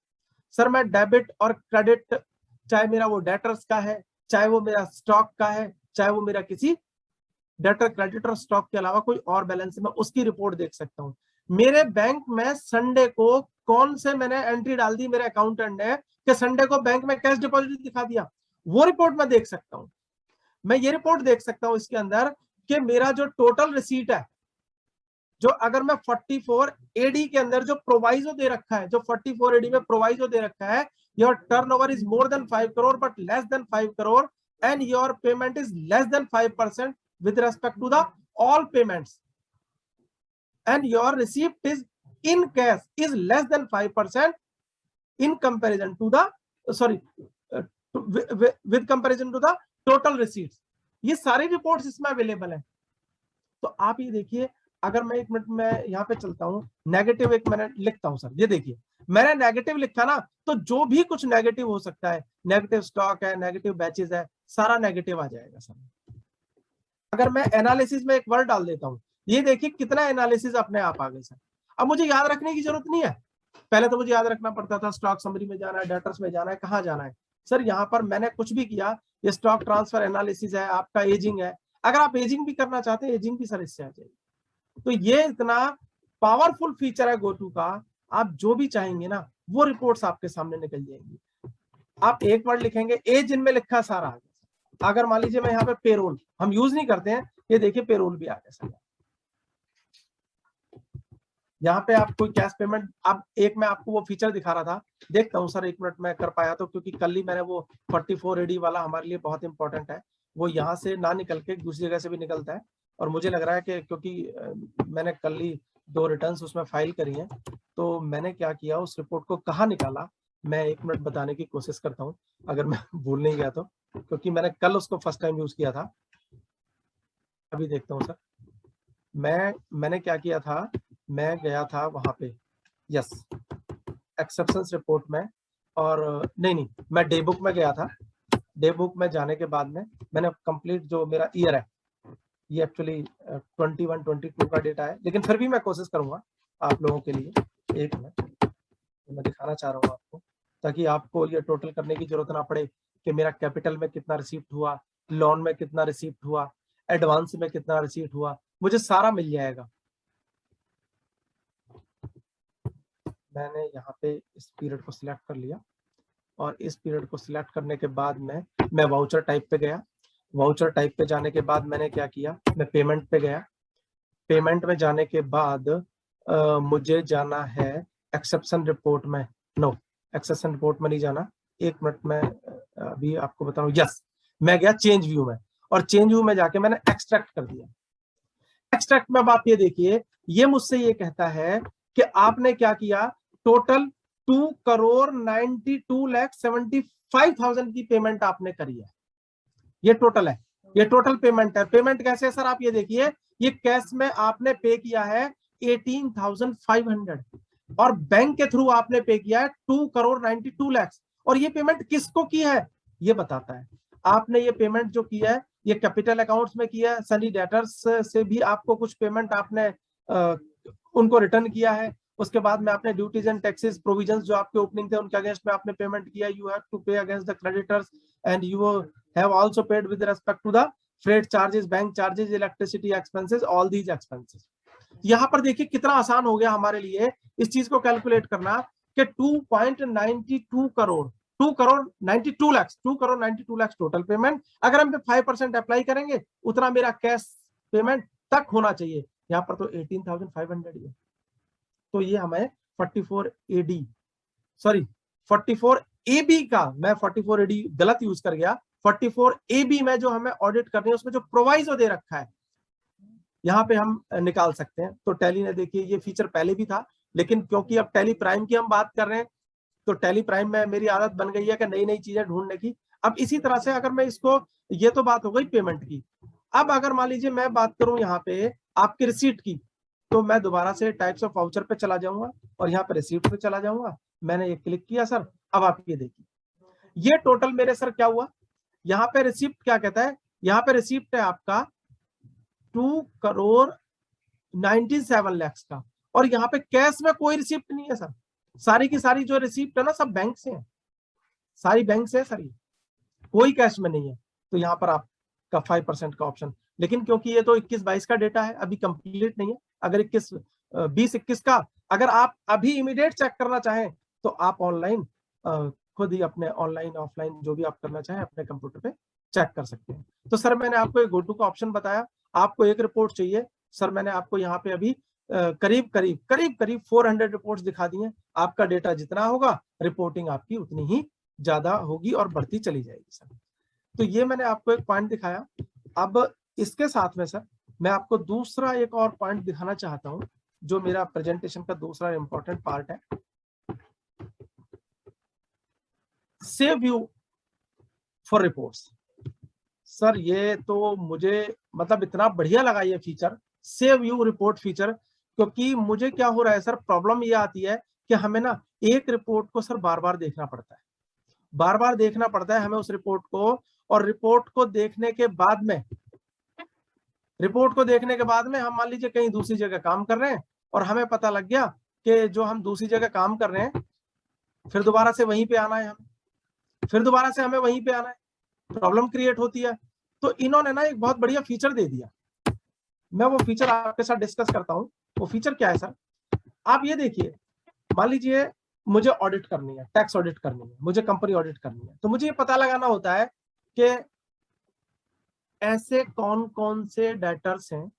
सर मैं डेबिट और क्रेडिट, चाहे मेरा वो डेटर्स का है, चाहे वो मेरा स्टॉक का है, चाहे वो मेरा किसी डेटर, क्रेडिट और स्टॉक के अलावा कोई और बैलेंस है, मैं उसकी रिपोर्ट देख सकता हूँ। मेरे बैंक में संडे को कौन से मैंने एंट्री डाल दी मेरे अकाउंटेंट ने कि संडे को बैंक में कैश डिपॉजिट दिखा दिया, वो रिपोर्ट मैं देख सकता हूँ। मैं ये रिपोर्ट देख सकता हूँ इसके अंदर कि मेरा जो टोटल रिसीट है, जो अगर मैं 44 एडी के अंदर जो प्रोवाइजो दे रखा है, जो 44 एडी में प्रोवाइजो दे रखा है, your turnover is more than 5 crore but less than 5 crore and your payment is less than 5% with respect to the all payments and your receipt is in cash is less than 5% in comparison to the with comparison to the total receipts, ये सारी reports इसमें available है। तो आप ये देखिए, अगर मैं 1 मिनट में यहाँ पे चलता हूँ, नेगेटिव एक मैंने लिखता हूँ सर, ये देखिए मैंने नेगेटिव लिखा ना, तो जो भी कुछ नेगेटिव हो सकता है, नेगेटिव स्टॉक है, नेगेटिव बैचेस है, सारा नेगेटिव आ जाएगा सर। अगर मैं एनालिसिस में एक वर्ड डाल देता हूँ, ये देखिए कितना एनालिसिस अपने आप आ गए सर। अब मुझे याद रखने की जरूरत नहीं है, पहले तो मुझे याद रखना पड़ता था स्टॉक समरी में जाना है, डेटर्स में जाना है, कहाँ जाना है। सर यहाँ पर मैंने कुछ भी किया, ये स्टॉक ट्रांसफर एनालिसिस है, आपका एजिंग है, अगर आप एजिंग भी करना चाहते हैं एजिंग भी सर इससे आ जाएगी। तो ये इतना पावरफुल फीचर है गोटू का, आप जो भी चाहेंगे ना वो रिपोर्ट्स आपके सामने निकल जाएंगी। आप एक वर्ड लिखेंगे, एज इनमें लिखा सारा आ गया। अगर मान लीजिए मैं यहाँ पे पेरोल हम यूज नहीं करते हैं, ये देखिए पेरोल भी आ गया सर। यहाँ पे आप कोई कैश पेमेंट, अब एक मैं आपको वो फीचर दिखा रहा था, देखता हूँ सर एक मिनट में कर पाया तो, क्योंकि कल ही मैंने वो 44 AD वाला हमारे लिए बहुत इंपॉर्टेंट है, वो यहाँ से ना निकल के दूसरी जगह से भी निकलता है। और मुझे लग रहा है कि क्योंकि मैंने कल ही 2 रिटर्न्स उसमें फाइल करी हैं, तो मैंने क्या किया उस रिपोर्ट को कहाँ निकाला, मैं एक मिनट बताने की कोशिश करता हूँ अगर मैं भूल नहीं गया तो, क्योंकि मैंने कल उसको फर्स्ट टाइम यूज किया था। अभी देखता हूँ सर, मैंने क्या किया था, मैं गया था वहां पे, यस, एक्सेप्शंस रिपोर्ट में, और नहीं मैं डे बुक में गया था। डे बुक में जाने के बाद में मैंने कंप्लीट जो मेरा ईयर है, ये एक्चुअली 21-22 का डेटा है, लेकिन फिर भी मैं कोशिश करूंगा आप लोगों के लिए। एक मिनट मैं दिखाना चाह रहा हूँ आपको, ताकि आपको ये टोटल करने की जरूरत ना पड़े कि मेरा कैपिटल में कितना रिसीप्ट हुआ, लोन में कितना रिसीप्ट हुआ, एडवांस में कितना रिसीप्ट हुआ, मुझे सारा मिल जाएगा। मैंने यहाँ पे इस पीरियड को सिलेक्ट कर लिया, और इस पीरियड को सिलेक्ट करने के बाद मैं वाउचर टाइप पे गया। वाउचर टाइप पे जाने के बाद मैंने क्या किया, मैं पेमेंट पे गया। पेमेंट में जाने के बाद मुझे जाना है एक्सेप्शन रिपोर्ट में, नो एक्सेप्शन रिपोर्ट में नहीं जाना, एक मिनट में अभी आपको बता रहा हूँ। यस, मैं गया चेंज व्यू में, और चेंज व्यू में जाके मैंने एक्सट्रैक्ट कर दिया। एक्सट्रैक्ट में अब आप ये देखिए, ये मुझसे ये कहता है कि आपने क्या किया, टोटल 2,92,75,000 की पेमेंट आपने करी है। ये टोटल है, ये टोटल पेमेंट है। पेमेंट कैसे है सर, आप ये देखिए, ये कैश में आपने पे किया है 18,500, और बैंक के थ्रू आपने पे किया है 2,92,00,000। और ये पेमेंट किसको की है ये बताता है। आपने ये पेमेंट जो किया है ये कैपिटल अकाउंट्स में किया है, सनी डेटर्स से भी आपको कुछ पेमेंट आपने उनको रिटर्न किया है। उसके बाद में आपने ड्यूटीज एंड टैक्सेस प्रोविजंस जो आपके ओपनिंग थे उनके अगेंस्ट में आपने पेमेंट किया। You have to pay against the creditors and you have also paid with respect to the freight charges, bank charges, electricity expenses, all these expenses. यहाँ पर देखिए कितना आसान हो गया हमारे लिए इस चीज को कैलकुलेट करना कि 2.92 करोड़ 2,92 लाख 2,92 लाख टोटल पेमें अगर हम 5% अप्लाई करेंगे उतना मेरा कैश पेमेंट तक होना चाहिए। यहाँ पर तो 18,500 ही है, तो ये हमें 44 AD सॉरी 44 AB का, मैं 44 AD गलत यूज कर गया। 44 AB में जो हमें ऑडिट करनी है उसमें जो प्रोवाइजो दे रखा है यहाँ पे हम निकाल सकते हैं। तो टैली ने देखिए ये फीचर पहले भी था, लेकिन क्योंकि अब टैली प्राइम की हम बात कर रहे हैं तो टैली प्राइम में मेरी आदत बन गई है कि नई नई चीजें ढूंढने की। अब इसी तरह से अगर मैं इसको, ये तो बात हो गई पेमेंट की, अब अगर मान लीजिए मैं बात करूं यहाँ पे आपकी रिसीट की, तो मैं दोबारा से टाइप्स ऑफ वाउचर पे चला जाऊंगा और यहाँ पे रिसीट पे चला जाऊंगा। मैंने ये क्लिक किया सर, अब आप ये देखिए ये टोटल मेरे सर क्या हुआ। यहाँ पे रिसिप्ट क्या कहता है, यहाँ पे रिसिप्ट है आपका 2,97 लाख का, और यहाँ पे कैश में कोई रिसिप्ट नहीं है सर। सारी की सारी जो रिसिप्ट है ना सब बैंक से है, सारी बैंक से है सर, ये कोई कैश में नहीं है। तो यहाँ पर आपका 5% का ऑप्शन, लेकिन क्योंकि ये तो 21-22 का डेटा है अभी कंप्लीट नहीं है, अगर 20-21 का अगर आप अभी इमीडिएट चेक करना चाहें तो आप ऑनलाइन खुद ही अपने ऑनलाइन ऑफलाइन जो भी आप करना चाहें अपने कंप्यूटर पे चेक कर सकते हैं। तो सर मैंने आपको एक गोटू का ऑप्शन बताया, आपको एक रिपोर्ट चाहिए सर, मैंने आपको यहाँ पे अभी करीब करीब 400 रिपोर्ट्स दिखा दी हैं। आपका डेटा जितना होगा रिपोर्टिंग आपकी उतनी ही ज्यादा होगी और बढ़ती चली जाएगी सर। तो ये मैंने आपको एक पॉइंट दिखाया। अब इसके साथ में सर मैं आपको दूसरा एक और पॉइंट दिखाना चाहता हूं जो मेरा प्रेजेंटेशन का दूसरा इंपॉर्टेंट पार्ट है, save view for reports. Sir ये तो मुझे मतलब इतना बढ़िया लगा ये feature, save view report feature, क्योंकि मुझे क्या हो रहा है सर, प्रॉब्लम ये आती है कि हमें ना एक रिपोर्ट को सर बार बार देखना पड़ता है, बार बार देखना पड़ता है हमें उस रिपोर्ट को, और रिपोर्ट को देखने के बाद में रिपोर्ट को देखने के बाद में हम मान लीजिए कहीं दूसरी जगह काम कर रहे हैं और हमें पता लग गया कि जो हम दूसरी जगह काम कर रहे हैं फिर दोबारा से वहीं पे आना है, हमें फिर दोबारा से हमें वहीं पे आना है, प्रॉब्लम क्रिएट होती है। तो इन्होंने ना एक बहुत बढ़िया फीचर दे दिया, मैं वो फीचर आपके साथ डिस्कस करता हूँ। वो फीचर क्या है सर, आप ये देखिए, मान लीजिए मुझे ऑडिट करनी है, टैक्स ऑडिट करनी है, मुझे कंपनी ऑडिट करनी है, तो मुझे ये पता लगाना होता है कि ऐसे कौन कौन से डेटर्स हैं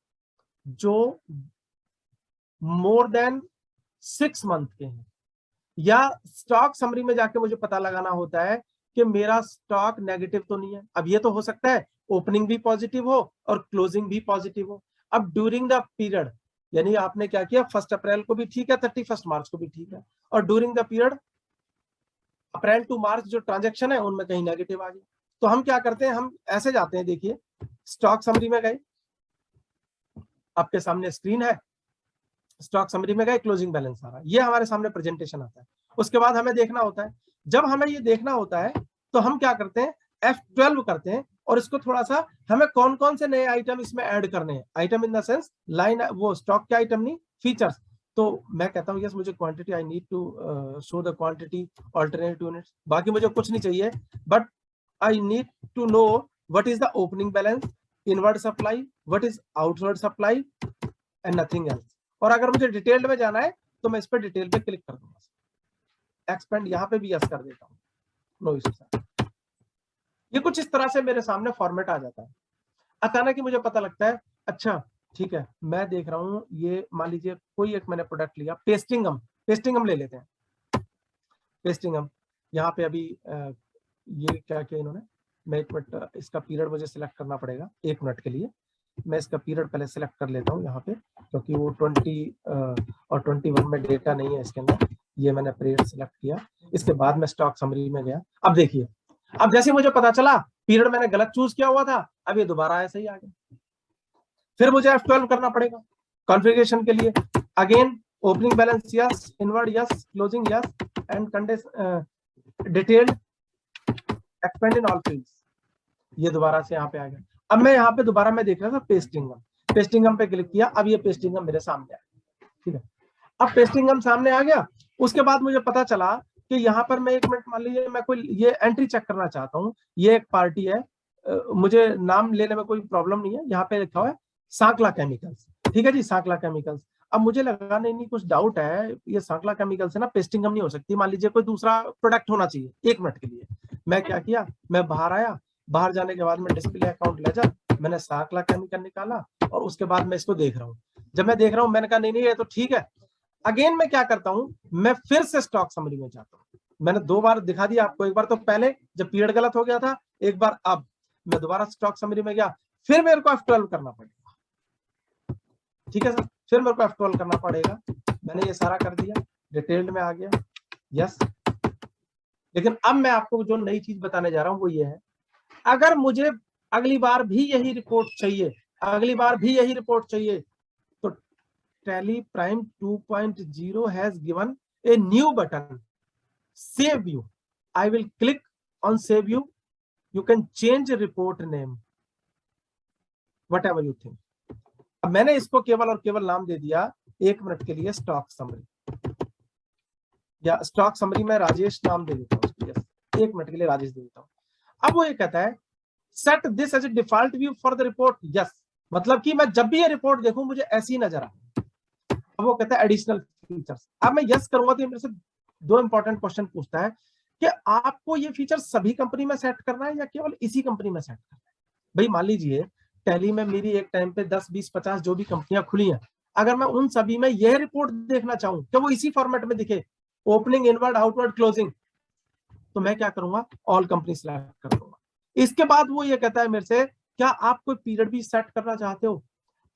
जो मोर देन 6 मंथ के हैं, या स्टॉक समरी में जाके मुझे पता लगाना होता है कि मेरा स्टॉक नेगेटिव तो नहीं है। अब ये तो हो सकता है ओपनिंग भी पॉजिटिव हो और क्लोजिंग भी पॉजिटिव हो। अब ड्यूरिंग द पीरियड, यानी आपने क्या किया, 1 अप्रैल को भी ठीक है, 31 मार्च को भी ठीक है, और during the period April to March जो ट्रांजेक्शन है उनमें कहीं नेगेटिव आ गया। तो हम क्या करते हैं, हम ऐसे जाते हैं, देखिए स्टॉक समरी में गए, आपके सामने स्क्रीन है, स्टॉक समरी में गए, क्लोजिंग बैलेंस आ रहा है, ये हमारे सामने प्रेजेंटेशन आता है। उसके बाद हमें देखना होता है, जब हमें ये देखना होता है तो हम क्या करते हैं, F12 करते हैं, और इसको थोड़ा सा हमें कौन कौन से नए आइटम इसमें ऐड करने हैं, item in the sense line, वो स्टॉक के आइटम नहीं, फीचर्स। तो मैं कहता हूँ यस, मुझे quantity, I need to show the quantity alternate units, बाकी मुझे कुछ नहीं चाहिए, but I need to know what is the opening balance, inward supply, what is outward supply, and nothing else. और अगर मुझे डिटेल्ड में जाना है तो मैं इस पर डिटेल पे क्लिक कर दूंगा, एक्सपेंड यहाँ पे भी यस कर देता हूँ, नो इशू सर। ये कुछ इस तरह से मेरे सामने फॉर्मेट आ जाता है। अचानक ही मुझे पता लगता है, अच्छा ठीक है, मैं देख रहा हूँ, ये मान लीजिए कोई एक मैंने प्रोडक्ट लिया, पेस्टिंग गम ले लेते हैं, पेस्टिंग गम। यहाँ पे अभी ये क्या किया इन्होंने, मैं 1 मिनट, इसका पीरियड मुझे सिलेक्ट करना पड़ेगा 1 मिनट के लिए। मैं इसका पीरियड पहले सिलेक्ट कर लेता हूँ यहाँ पे, क्योंकि वो 20 और 21 में डेटा नहीं है इसके अंदर। ये मैंने पीरियड सिलेक्ट किया, इसके बाद मैं स्टॉक समरी में गया। अब देखिए, अब जैसे मुझे पता चला पीरियड मैंने गलत चूज किया हुआ था, अब ये दोबारा ऐसे ही आ गया, फिर मुझे F12 करना पड़ेगा कॉन्फ़िगरेशन के लिए। Again opening balance yes, inward yes, closing yes, and detailed expand in all fields, ये दोबारा से यहाँ पे आ गया। अब मैं यहाँ पे दोबारा मैं देख रहा था पेस्टिंग गम पे क्लिक किया, अब ये पेस्टिंग गम मेरे सामने आ गया, ठीक है। अब पेस्टिंग गम सामने आ गया, उसके बाद मुझे पता चला कि यहाँ पर मैं 1 मिनट, मान लीजिए मैं कोई ये एंट्री चेक करना चाहता हूँ, ये एक पार्टी है, मुझे नाम लेने में कोई प्रॉब्लम नहीं है, यहाँ पे लिखा हुआ है सांकला केमिकल्स, ठीक है जी, सांकला केमिकल्स। अब मुझे लगा नहीं कुछ डाउट है, ये सांकला केमिकल्स है ना, पेस्टिंग गम नहीं हो सकती, मान लीजिए कोई दूसरा प्रोडक्ट होना चाहिए। 1 मिनट के लिए मैं क्या किया, मैं बाहर आया, बाहर जाने के बाद में डिस्प्ले अकाउंट लेजर, मैंने सांकला केमिकल निकाला, और उसके बाद मैं इसको देख रहा हूँ। जब मैं देख रहा हूँ, मैंने कहा नहीं ये तो ठीक है। अगेन मैं क्या करता हूँ, मैं फिर से स्टॉक समरी में जाता हूँ। मैंने 2 बार दिखा दिया आपको, एक बार तो पहले जब पीरियड गलत हो गया था, एक बार अब मैं दोबारा स्टॉक समरी में गया, फिर मेरे को F12 करना पड़ेगा, ठीक है सर, फिर मेरे को F12 करना पड़ेगा। मैंने ये सारा कर दिया, डिटेल्ड में आ गया, यस। लेकिन अब मैं आपको जो नई चीज बताने जा रहा हूँ वो ये है, अगर मुझे अगली बार भी यही रिपोर्ट चाहिए, तो tally prime 2.0 has given a new button, save view. I will click on save view, you can change report name, whatever you think. अब मैंने इसको केवल और केवल नाम दे दिया 1 मिनट के लिए स्टॉक समरी, या स्टॉक समरी में राजेश नाम दे देता हूँ, 1 मिनट के लिए राजेश दे देता हूँ। अब वो ये कहता है set this as a default view for the report, yes, मतलब कि मैं जब भी ये रिपोर्ट देखूं मुझे ऐसी ही नजर आए। अब वो कहता है एडिशनल फीचर्स, अब मैं यस करूंगा तो मेरे से 2 इंपॉर्टेंट क्वेश्चन पूछता है कि आपको ये फीचर सभी कंपनी में सेट करना है या केवल इसी कंपनी में सेट करना है। भाई मान लीजिए टैली में मेरी एक टाइम पे 10, 20, 50 जो भी कंपनियां खुली हैं, अगर मैं उन सभी में यह रिपोर्ट देखना चाहूं कि वो इसी फॉर्मेट में दिखे, ओपनिंग, इनवर्ड, आउटवर्ड, क्लोजिंग, तो मैं क्या करूंगा, ऑल कंपनी सिलेक्ट कर दूंगा। इसके बाद वो ये कहता है मेरे से, क्या आप कोई पीरियड भी सेट करना चाहते हो?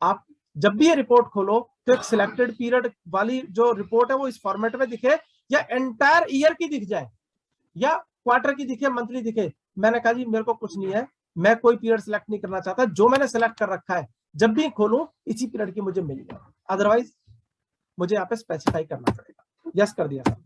आप जब भी ये रिपोर्ट खोलो तो एक सिलेक्टेड पीरियड वाली जो रिपोर्ट है वो इस फॉर्मेट में दिखे, या एंटायर ईयर की दिख जाए, या क्वार्टर की दिखे, मंथली दिखे। मैंने कहा जी मेरे को कुछ नहीं है, मैं कोई पीरियड सिलेक्ट नहीं करना चाहता, जो मैंने सिलेक्ट कर रखा है जब भी खोलूं इसी पीरियड की मुझे मिल जाए, अदरवाइज मुझे यहाँ पे स्पेसिफाई करना पड़ेगा। यस कर दिया सर,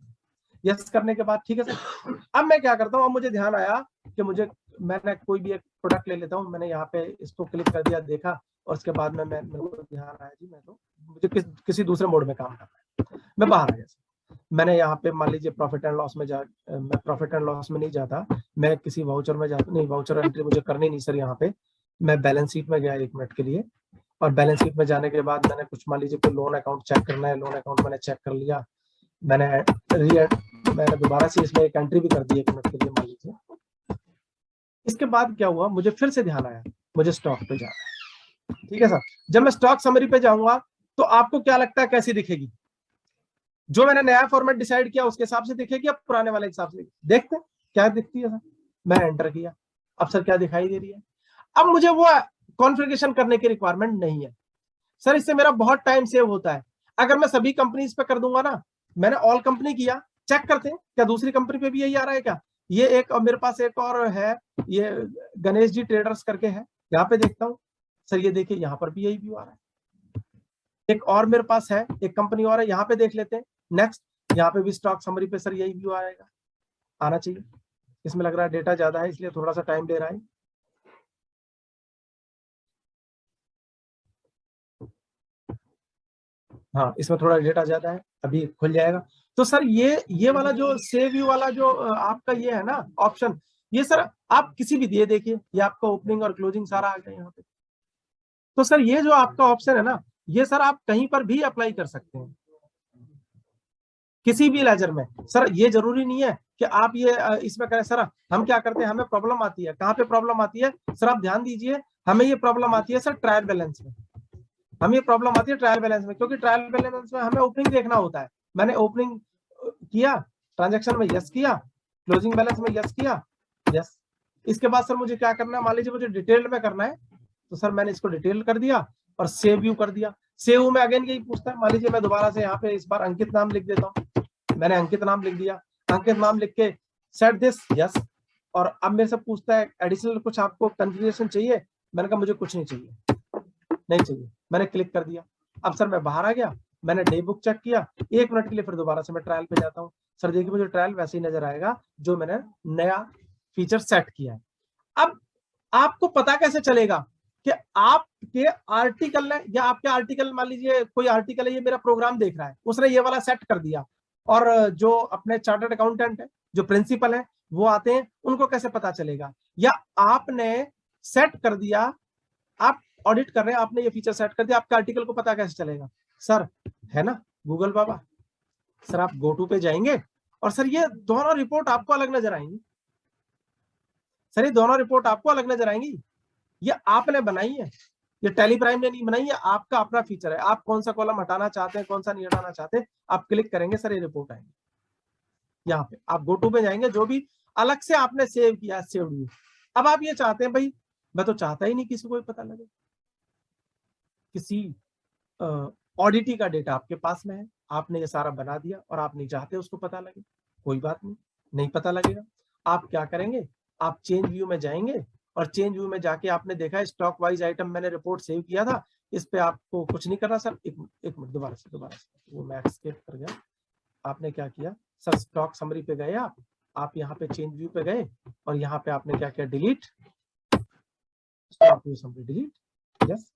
यस करने के बाद ठीक है सर। अब मैं क्या करता हूँ, अब मुझे ध्यान आया कि मैंने कोई भी एक प्रोडक्ट ले लेता हूँ, मैंने यहाँ पे इसको क्लिक कर दिया, देखा और उसके बाद में मेरे को ध्यान आया जी मैं तो मुझे किसी दूसरे मोड में काम करना है, मैं बाहर आ गया। मैंने यहाँ पे मान लीजिए प्रॉफिट एंड लॉस में मैं प्रॉफिट एंड लॉस में नहीं जाता, मैं किसी वाउचर में जाता, नहीं वाउचर एंट्री मुझे करनी नहीं सर। यहाँ पे मैं बैलेंस शीट में गया 1 मिनट के लिए, और बैलेंस शीट में जाने के बाद मैंने कुछ मान लीजिए कोई लोन अकाउंट चेक करना है, लोन अकाउंट मैंने चेक कर लिया, मैंने दोबारा से इसमें एक एंट्री भी कर दी 1 मिनट के लिए मान लीजिए। इसके बाद क्या हुआ, मुझे फिर से ध्यान आया मुझे स्टॉक पे जाना है। ठीक है सर, जब मैं स्टॉक समरी पे जाऊंगा तो आपको क्या लगता है कैसी दिखेगी? जो मैंने नया फॉर्मेट डिसाइड किया उसके हिसाब से दिखेगी या पुराने वाले हिसाब से? देखते क्या दिखती है सर। मैंने एंटर किया, अब सर क्या दिखाई दे रही है? अब मुझे वो कॉन्फ़िगरेशन करने की रिक्वायरमेंट नहीं है सर, इससे मेरा बहुत टाइम सेव होता है। अगर मैं सभी कंपनीज पे कर दूंगा ना, मैंने ऑल कंपनी किया, चेक करते हैं क्या दूसरी कंपनी पे भी यही आ रहा है क्या। ये एक और मेरे पास एक और है, ये गणेश जी ट्रेडर्स करके है, यहाँ पे देखता हूँ सर, ये देखिए यहाँ पर भी यही व्यू आ रहा है। एक और मेरे पास है, एक कंपनी और है, यहाँ पे देख लेते हैं। नेक्स्ट, यहाँ पे भी स्टॉक समरी पे सर यही व्यू आएगा, आना चाहिए। इसमें लग रहा है डेटा ज्यादा है इसलिए थोड़ा सा टाइम ले रहा है। हाँ, इसमें थोड़ा डेटा ज्यादा है, अभी खुल जाएगा। तो सर ये वाला जो सेव व्यू वाला जो आपका ये है ना ऑप्शन, ये सर आप किसी भी दिए देखिए, ये आपका ओपनिंग और क्लोजिंग सारा आ गया यहाँ पे। तो सर ये जो आपका ऑप्शन है ना, ये सर आप कहीं पर भी अप्लाई कर सकते हैं, किसी भी लेजर में। सर ये जरूरी नहीं है कि आप ये इसमें करें। सर हम क्या करते हैं, हमें प्रॉब्लम आती है, कहाँ पे प्रॉब्लम आती है सर, आप ध्यान दीजिए। हमें ये प्रॉब्लम आती है सर ट्रायल बैलेंस में, हमें ये प्रॉब्लम आती है ट्रायल बैलेंस में, क्योंकि ट्रायल बैलेंस में हमें ओपनिंग देखना होता है। मैंने ओपनिंग किया, ट्रांजैक्शन में यस किया, क्लोजिंग बैलेंस में यस किया, यस। इसके बाद सर मुझे क्या करना है, मान लीजिए मुझे डिटेल्ड में करना है, तो सर मैंने इसको डिटेल कर दिया और सेव व्यू कर दिया। सेव में अगेन यही पूछता है, मान लीजिए मैं दोबारा से यहाँ पे इस बार अंकित नाम लिख देता हूँ, मैंने अंकित नाम लिख दिया, अंकित नाम लिख के सेट दिस यस। और अब मेरे से पूछता है एडिशनल कुछ आपको कॉन्फ़िगरेशन चाहिए, मैंने कहा मुझे कुछ नहीं चाहिए, मैंने क्लिक कर दिया। अब सर मैं बाहर आ गया, मैंने डे बुक चेक किया 1 मिनट के लिए, फिर दोबारा से मैं ट्रायल पे जाता हूँ। सर देखिए मुझे ट्रायल वैसे ही नजर आएगा जो मैंने नया फीचर सेट किया है। अब आपको पता कैसे चलेगा कि आपके आर्टिकल ने, या आपके आर्टिकल मान लीजिए कोई आर्टिकल है, ये मेरा प्रोग्राम देख रहा है, उसने ये वाला सेट कर दिया, और जो अपने चार्टर्ड अकाउंटेंट है, जो प्रिंसिपल है, वो आते हैं, उनको कैसे पता चलेगा? या आपने सेट कर दिया, आप ऑडिट कर रहे हैं, आपने ये फीचर सेट कर दिया, आपके आर्टिकल को पता कैसे चलेगा? सर है ना गूगल बाबा, सर आप गो टू पे जाएंगे और सर ये दोनों रिपोर्ट आपको अलग नजर आएंगी। सर ये दोनों रिपोर्ट आपको अलग नजर आएंगी, ये आपने बनाई है, ये टैली प्राइम ने नहीं बनाई है, आपका अपना फीचर है। आप कौन सा कॉलम हटाना चाहते हैं, कौन सा नहीं हटाना चाहते, आप क्लिक करेंगे सर ये रिपोर्ट आएंगे। यहाँ पे आप गो टू पे जाएंगे, जो भी अलग से आपने सेव किया, सेव व्यू। अब आप ये चाहते हैं, भाई मैं तो चाहता ही नहीं किसी को पता लगे, किसी ऑडिटी का डेटा आपके पास में है, आपने ये सारा बना दिया और आप नहीं चाहते उसको पता लगे, कोई बात नहीं पता लगेगा। आप क्या करेंगे, आप चेंज व्यू में जाएंगे, और चेंज व्यू में जाके आपने देखा स्टॉक वाइज आइटम मैंने रिपोर्ट सेव किया था, इस पे आपको कुछ नहीं करना सर। एक मिनट दोबारा से वो मैं एस्केप कर गया। आपने क्या किया सर, स्टॉक समरी पे गए आप यहाँ पे चेंज व्यू पे गए, और यहाँ पे आपने क्या किया, delete stock view summary, delete, yes.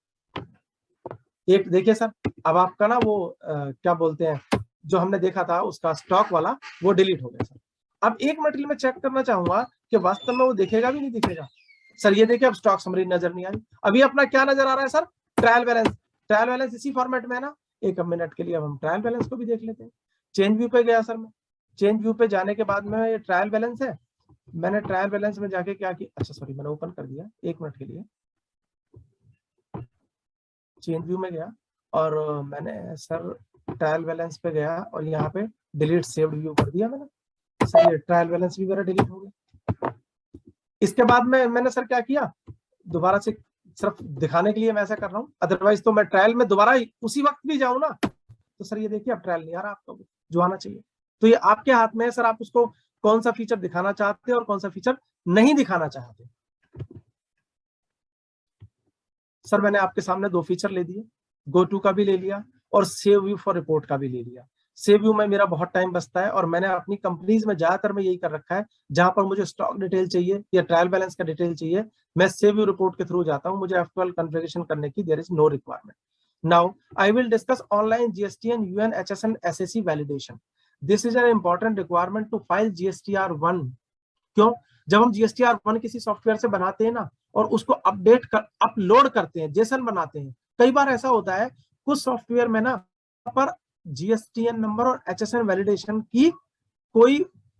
एक देखिए सर, अब आपका ना वो क्या बोलते हैं, जो हमने देखा था उसका स्टॉक वाला, वो डिलीट हो गया सर। अब 1 मिनट के लिए मैं चेक करना चाहूंगा कि वास्तव में वो दिखेगा भी नहीं दिखेगा। सर ये देखिए अब स्टॉक समरी नजर नहीं आ रही। अभी अपना क्या नजर आ रहा है sir, trial balance. Trial balance इसी फॉर्मेट में है ना। 1 मिनट के लिए अब हम ट्रायल बैलेंस को भी देख लेते हैं। चेंज व्यू पे गया सर मैं, चेंज व्यू पे जाने के बाद में ये ट्रायल बैलेंस है, मैंने ट्रायल बैलेंस में जाके क्या किया, अच्छा सॉरी मैंने ओपन कर दिया 1 मिनट के लिए, चेंज व्यू में गया और मैंने सर ट्रायल बैलेंस पे गया और यहाँ पे डिलीट सेव्ड व्यू कर दिया मैंने। सर ये ट्रायल बैलेंस भी मेरा डिलीट हो गया। इसके बाद में मैंने सर क्या किया, दोबारा से सिर्फ दिखाने के लिए मैं ऐसा कर रहा हूँ, अदरवाइज तो मैं ट्रायल में दोबारा उसी वक्त भी जाऊँ ना, तो सर ये देखिए अब ट्रायल नहीं आ रहा आपको जो आना चाहिए। तो ये आपके हाथ में है सर, आप उसको कौन सा फीचर दिखाना चाहते हैं और कौन सा फीचर नहीं दिखाना चाहते। सर मैंने आपके सामने 2 फीचर ले दिए, गो टू का भी ले लिया और सेव व्यू फॉर रिपोर्ट का भी ले लिया। सेव यू में मेरा बहुत टाइम बचता है, और मैंने अपनी कंपनीज में ज्यादातर में यही कर रखा है, जहां पर मुझे स्टॉक डिटेल चाहिए या ट्रायल बैलेंस का डिटेल चाहिए, मैं सेव यू रिपोर्ट के थ्रू जाता हूं, मुझे F12 कॉन्फ़िगरेशन करने की there is no requirement. Now I will discuss online GST and UN HSN SSE validation. This is an important requirement to file GSTR1। क्यों? जब हम GSTR1 किसी सॉफ्टवेयर से बनाते हैं ना, और उसको अपलोड करते हैं, जेसन बनाते हैं, कई बार ऐसा होता है कुछ सॉफ्टवेयर में ना पर GSTN नंबर और HSN वैलिडेशन की कोई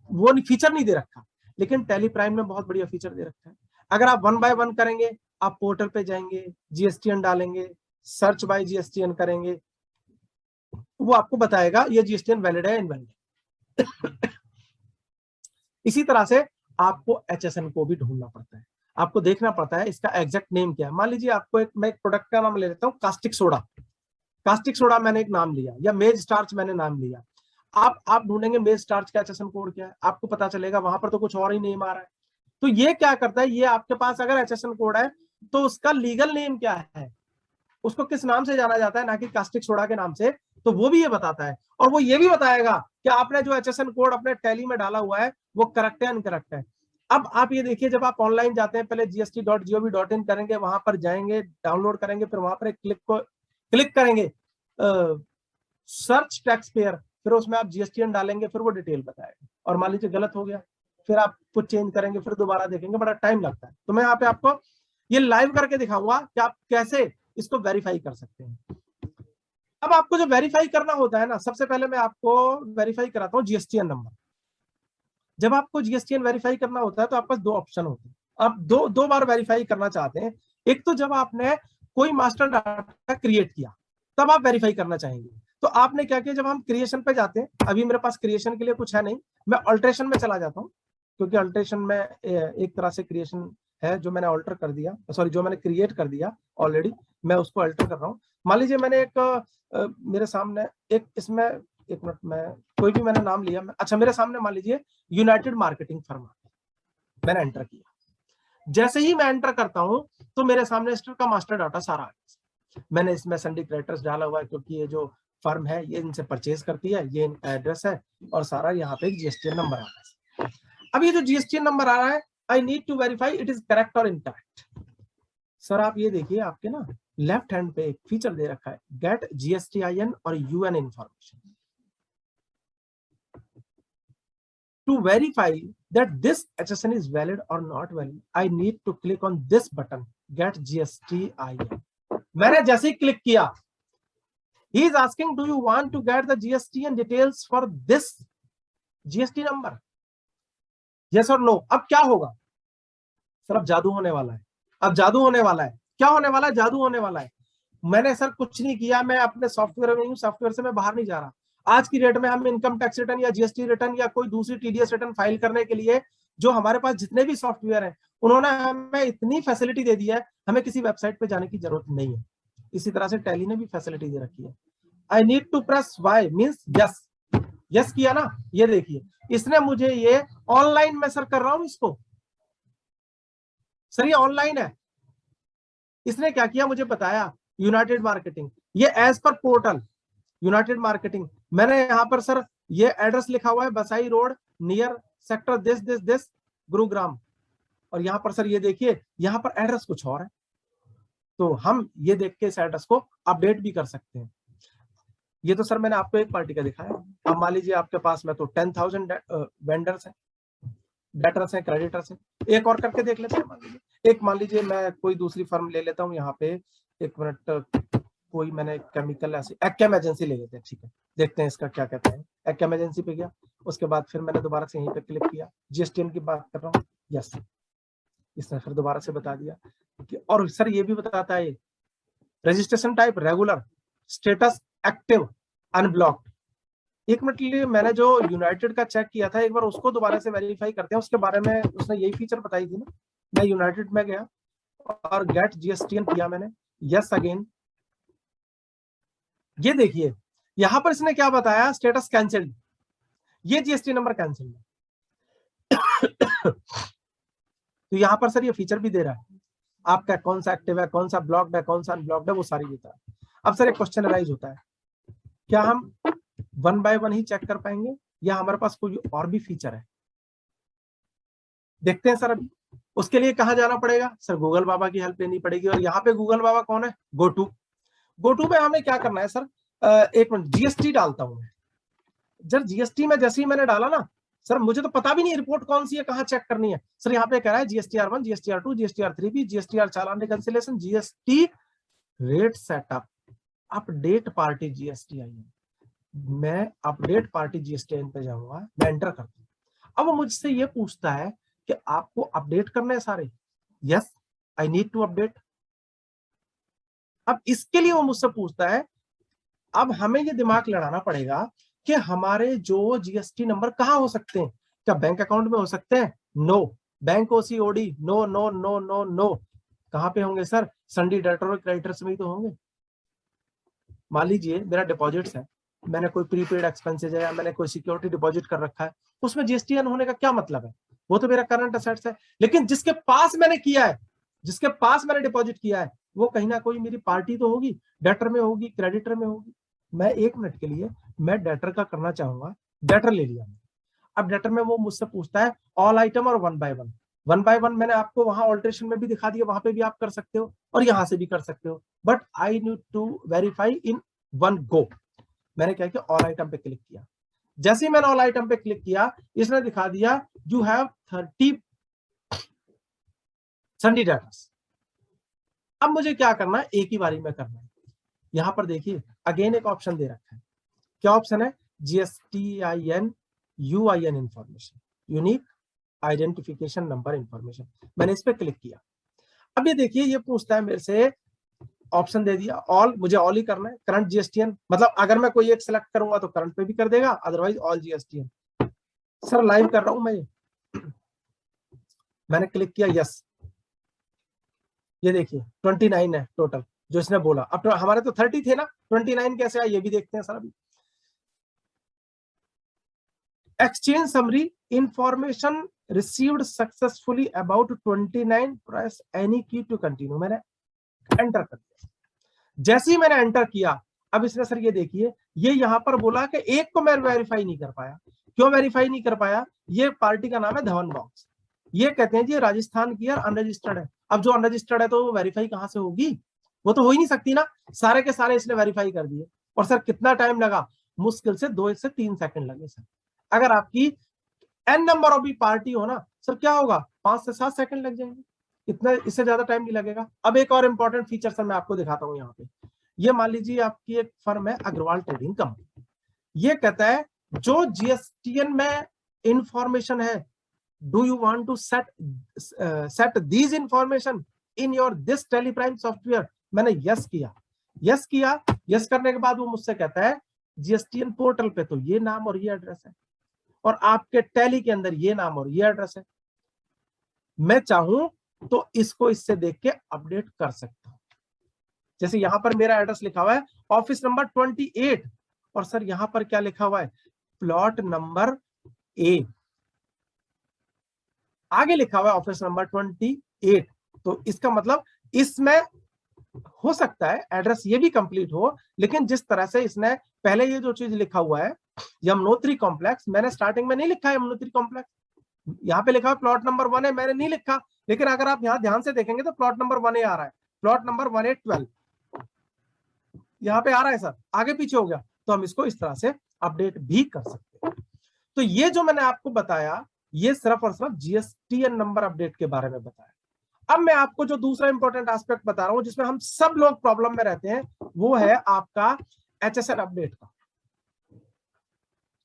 वो फीचर नहीं दे रखा, लेकिन टैली प्राइम में बहुत बढ़िया फीचर दे रखा है। अगर आप 1 बाय 1 करेंगे, आप पोर्टल पे जाएंगे, GSTN डालेंगे, सर्च बाय GSTN करेंगे, वो आपको बताएगा ये GSTN वैलिड है इनवैलिड। इसी तरह से आपको HSN को भी ढूंढना पड़ता है, आपको देखना पड़ता है इसका एग्जैक्ट नेम क्या है। मान लीजिए आपको मैं एक प्रोडक्ट का नाम ले लेता हूँ, कास्टिक सोडा मैंने एक नाम लिया, या मेज स्टार्च मैंने नाम लिया। आप ढूंढेंगे मेज स्टार्च का HSN कोड क्या है, आपको पता चलेगा वहां पर तो कुछ और ही नेम आ रहा है। तो ये क्या करता है, ये आपके पास अगर HSN कोड है तो उसका लीगल नेम क्या है, उसको किस नाम से जाना जाता है, ना कि कास्टिक सोडा के नाम से, तो वो भी ये बताता है। और वो ये भी बताएगा कि आपने जो HSN कोड अपने टैली में डाला हुआ है वो करेक्ट है इनकरेक्ट है। अब आप ये देखिए, जब आप ऑनलाइन जाते हैं, पहले gst.gov.in करेंगे, वहां पर जाएंगे, डाउनलोड करेंगे, फिर वहां पर एक क्लिक करेंगे सर्च टैक्स पेयर, फिर उसमें आप GSTN डालेंगे, फिर वो डिटेल बताएगा। और मान लीजिए गलत हो गया, फिर आप कुछ चेंज करेंगे, फिर दोबारा देखेंगे, बड़ा टाइम लगता है। तो मैं यहाँ पे आपको ये लाइव करके दिखाऊंगा कि आप कैसे इसको वेरीफाई कर सकते हैं। अब आपको जो वेरीफाई करना होता है ना, सबसे पहले मैं आपको वेरीफाई कराता हूँ GSTN नंबर। जब आपको GSTN वेरीफाई करना होता है तो आपके पास दो ऑप्शन होते हैं, आप दो बार वेरीफाई करना चाहते हैं। एक तो जब आपने कोई मास्टर डाटा क्रिएट किया तब आप वेरीफाई करना चाहेंगे। तो आपने क्या किया, जब हम क्रिएशन पे जाते हैं, अभी मेरे पास क्रिएशन के लिए कुछ है नहीं, मैं अल्ट्रेशन में चला जाता हूँ, क्योंकि अल्ट्रेशन में एक तरह से क्रिएशन है, जो मैंने अल्टर कर दिया, सॉरी जो मैंने क्रिएट कर दिया ऑलरेडी, मैं उसको अल्टर कर रहा हूँ। मान लीजिए मैंने एक मेरे सामने एक इसमें, एक मिनट में कोई भी मैंने नाम लिया, अच्छा मेरे सामने मान लीजिए यूनाइटेड मार्केटिंग फर्म, मैंने एंटर किया। जैसे ही मैं एंटर करता हूं तो मेरे सामने स्टोर का मास्टर डाटा सारा आ गया। मैंने इसमें संडी क्रेडिटर्स डाला हुआ है, क्योंकि ये जो फर्म है ये इनसे परचेज करती है, ये इनका एड्रेस है, और सारा यहाँ पे एक GSTN नंबर आ रहा है। अब ये जो GSTN नंबर आ रहा है, I need to verify it is correct और इनकरेक्ट। सर आप ये देखिए, आपके ना लेफ्ट हैंड पे एक फीचर दे रखा है, गेट GSTIN और UN information. To verify that this HSN is valid or not valid, I need to click on this button, get GSTIN. मैंने जैसे ही क्लिक किया, he is asking, do you want to get the GSTN details for this GST number? Yes or no? अब क्या होगा sir? अब जादू होने वाला है, अब जादू होने वाला है। क्या होने वाला है? जादू होने वाला है। मैंने सर कुछ नहीं किया, मैं अपने सॉफ्टवेयर में हूँ, सॉफ्टवेयर से मैं बाहर नहीं जा रहा। आज की डेट में हम इनकम टैक्स रिटर्न या GST रिटर्न या कोई दूसरी TDS रिटर्न फाइल करने के लिए, जो हमारे पास जितने भी सॉफ्टवेयर हैं, उन्होंने हमें इतनी फैसिलिटी दे दी है, हमें किसी वेबसाइट पे जाने की जरूरत नहीं है। इसी तरह से टैली ने भी फैसिलिटी दे रखी है। I need to press Y means yes, yes किया ना, ये देखिए इसने मुझे ये ऑनलाइन में सर कर रहा हूं इसको, सर ये ऑनलाइन है। इसने क्या किया मुझे बताया, यूनाइटेड मार्केटिंग, ये as per portal united marketing. मैंने यहाँ पर सर ये एड्रेस लिखा हुआ है, बसाई road near sector this Gurugram, और यहाँ पर सर ये देखिए यहाँ पर एड्रेस कुछ और है। तो हम ये देख के इस एड्रेस को अपडेट भी कर सकते हैं। ये तो सर मैंने आपको एक पार्टी का दिखाया। अब मान लीजिए आपके पास में तो 10,000 वेंडर्स हैं, डेटर्स हैं, क्रेडिटर्स हैं। एक और करके देख लेते हैं। मान लीजिए मैं कोई दूसरी फर्म ले लेता हूँ, यहाँ पे एक मिनट, कोई मैंने केमिकल ऐसी एक्केम एजेंसी ले लेते हैं, ठीक है, देखते हैं इसका क्या कहते हैं। एक्केम एजेंसी पे गया, उसके बाद फिर मैंने दोबारा से यहीं पे क्लिक किया, GSTN की बात कर रहा हूँ, यस, इसने फिर दोबारा से बता दिया कि, और सर ये भी बताता है registration type regular, status active, unblocked. एक मिनट के लिए मैंने जो यूनाइटेड का चेक किया था, एक बार उसको दोबारा से वेरीफाई करते हैं। उसके बारे में उसने यही फीचर बताई थी ना। मैं यूनाइटेड में गया और गेट GSTN किया मैंने, यस अगेन। ये देखिए यहां पर इसने क्या बताया, स्टेटस कैंसिल्ड, ये GST नंबर कैंसिल्ड है। तो यहां पर सर ये फीचर भी दे रहा है, आपका कौन सा एक्टिव है, कौन सा ब्लॉक्ड है, कौन सा अनब्लॉक्ड है, वो सारी देता है। अब सर एक क्वेश्चन राइज होता है, क्या हम वन बाय वन ही चेक कर पाएंगे या हमारे पास कोई और भी फीचर है? देखते हैं सर। अभी उसके लिए कहाँ जाना पड़ेगा सर? गूगल बाबा की हेल्प लेनी पड़ेगी। और यहाँ पे गूगल बाबा कौन है? गोटू। गोटू में हमें क्या करना है सर? एक मिनट, जीएसटी डालता हूं मैं। जब जीएसटी में जैसे ही मैंने डाला ना सर, मुझे तो पता भी नहीं रिपोर्ट कौन सी है, कहाँ चेक करनी है सर। यहाँ पे कह रहा है GSTR1, GSTR2, GSTR3B, GSTR challan reconciliation, GST rate setup, update party GSTIN। मैं अपडेट पार्टी GSTIN पे जाऊंगा, मैं एंटर करता हूँ। अब वो मुझसे ये पूछता है कि आपको अपडेट करने हैं सारे? Yes, I need to update. अब इसके लिए वो मुझसे पूछता है, अब हमें ये दिमाग लड़ाना पड़ेगा कि हमारे जो जीएसटी नंबर कहाँ हो सकते हैं। क्या बैंक अकाउंट में हो सकते हैं? No. Bank OC OD? No no no no no. कहाँ पे होंगे सर? सन्डी डेटर और क्रेडिटर्स में ही तो होंगे। मान लीजिए मेरा डिपॉजिट्स है, मैंने कोई प्रीपेड एक्सपेंसेस है या मैंने कोई सिक्योरिटी डिपॉजिट कर रखा है, उसमें जीएसटीएन होने का क्या मतलब है? वो तो मेरा करंट असेट्स है। लेकिन जिसके पास मैंने किया है, जिसके पास मैंने डिपॉजिट किया है, वो कहीं ना कोई मेरी पार्टी तो होगी, डेटर में होगी, क्रेडिटर में होगी। मैं एक मिनट के लिए मैं डेटर का करना चाहूंगा, डेटर ले लिया। अब डेटर में वो मुझसे पूछता है ऑल आइटम और one by one. One by one मैंने आपको वहां ऑल्ट्रेशन में भी दिखा दिया, वहां पे भी आप कर सकते हो और यहां से भी कर सकते हो, but I need to verify in one go. मैंने क्या किया? ऑल आइटम पे क्लिक किया। जैसे ही मैंने ऑल आइटम पे क्लिक किया, इसने दिखा दिया यू हैव 30 सन्डी डेटर्स। अब मुझे क्या करना है? एक ही बारी में करना है। यहां पर देखिए अगेन एक ऑप्शन दे रखा है। क्या ऑप्शन है? GSTIN UIN information, unique identification number information. मैंने इस पे क्लिक किया। अब ये देखिए ये पूछता है मेरे से, ऑप्शन दे दिया ऑल, मुझे ऑल ही करना है। करंट GSTN मतलब अगर मैं कोई एक सिलेक्ट करूंगा तो करंट पे भी कर देगा, otherwise all GSTN। Sir live कर रहा हूं मैं ये। मैंने क्लिक किया यस। ये देखिए 29 है टोटल जो इसने बोला। अब तो हमारे तो 30 थे ना, 29 कैसे आया ये भी देखते हैं सर। अभी exchange summary, information received successfully about 29, press any की टू कंटिन्यू। मैंने एंटर कर दिया। जैसे ही मैंने एंटर किया, अब इसने सर ये देखिए ये यहां पर बोला कि एक को मैं वेरीफाई नहीं कर पाया। क्यों वेरीफाई नहीं कर पाया? ये पार्टी का नाम है धवन बॉक्स। ये कहते हैं जी राजस्थान की यार अनरजिस्टर्ड है। अब जो अनरजिस्टर्ड है तो वो वेरीफाई कहां से होगी? वो तो हो ही नहीं सकती ना। सारे के सारे इसने वेरीफाई कर दिए। और सर कितना टाइम लगा? मुश्किल से 2 से 3 सेकंड लगे सर। अगर आपकी n नंबर ऑफ भी पार्टी हो ना सर, क्या होगा? 5 से 7 सेकंड लग जाएंगे। इतना, इससे ज्यादा टाइम नहीं लगेगा। अब एक और इंपॉर्टेंट फीचर सर मैं आपको दिखाता हूं। यहाँ पे ये मान लीजिए आपकी एक फर्म है अग्रवाल ट्रेडिंग कंपनी। ये कहता है जो जीएसटीएन में इंफॉर्मेशन है, do you want to set these information in your this Tally prime software? मैंने यस किया। यस किया। यस करने के बाद वो मुझसे कहता है जीएसटीएन पोर्टल पे तो ये नाम और ये एड्रेस है और आपके टैली के अंदर ये नाम और ये एड्रेस है। मैं चाहूं तो इसको इससे देख के अपडेट कर सकता हूं। जैसे यहां पर मेरा एड्रेस लिखा हुआ है ऑफिस नंबर 28 और सर यहां पर क्या लिखा हुआ है? Plot number A। आगे लिखा हुआ है ऑफिस नंबर 28। तो इसका मतलब इसमें हो सकता है एड्रेस ये भी कंप्लीट हो, लेकिन जिस तरह से इसने पहले ये जो चीज लिखा हुआ है यमुनोत्री कॉम्प्लेक्स, मैंने स्टार्टिंग में नहीं लिखा है यमुनोत्री कॉम्प्लेक्स। यहाँ पे लिखा है प्लॉट नंबर 1 है, मैंने नहीं लिखा। लेकिन अगर आप यहाँ ध्यान से देखेंगे तो प्लॉट नंबर 1A आ रहा है, प्लॉट नंबर 1812 यहाँ पे आ रहा है सर। आगे पीछे हो गया तो हम इसको इस तरह से अपडेट भी कर सकते हैं। तो ये जो मैंने आपको बताया ये सिर्फ और सिर्फ जीएसटीएन नंबर अपडेट के बारे में बताया। अब मैं आपको जो दूसरा इंपॉर्टेंट एस्पेक्ट बता रहा हूं जिसमें हम सब लोग प्रॉब्लम में रहते हैं, वो है आपका एचएसएन अपडेट का।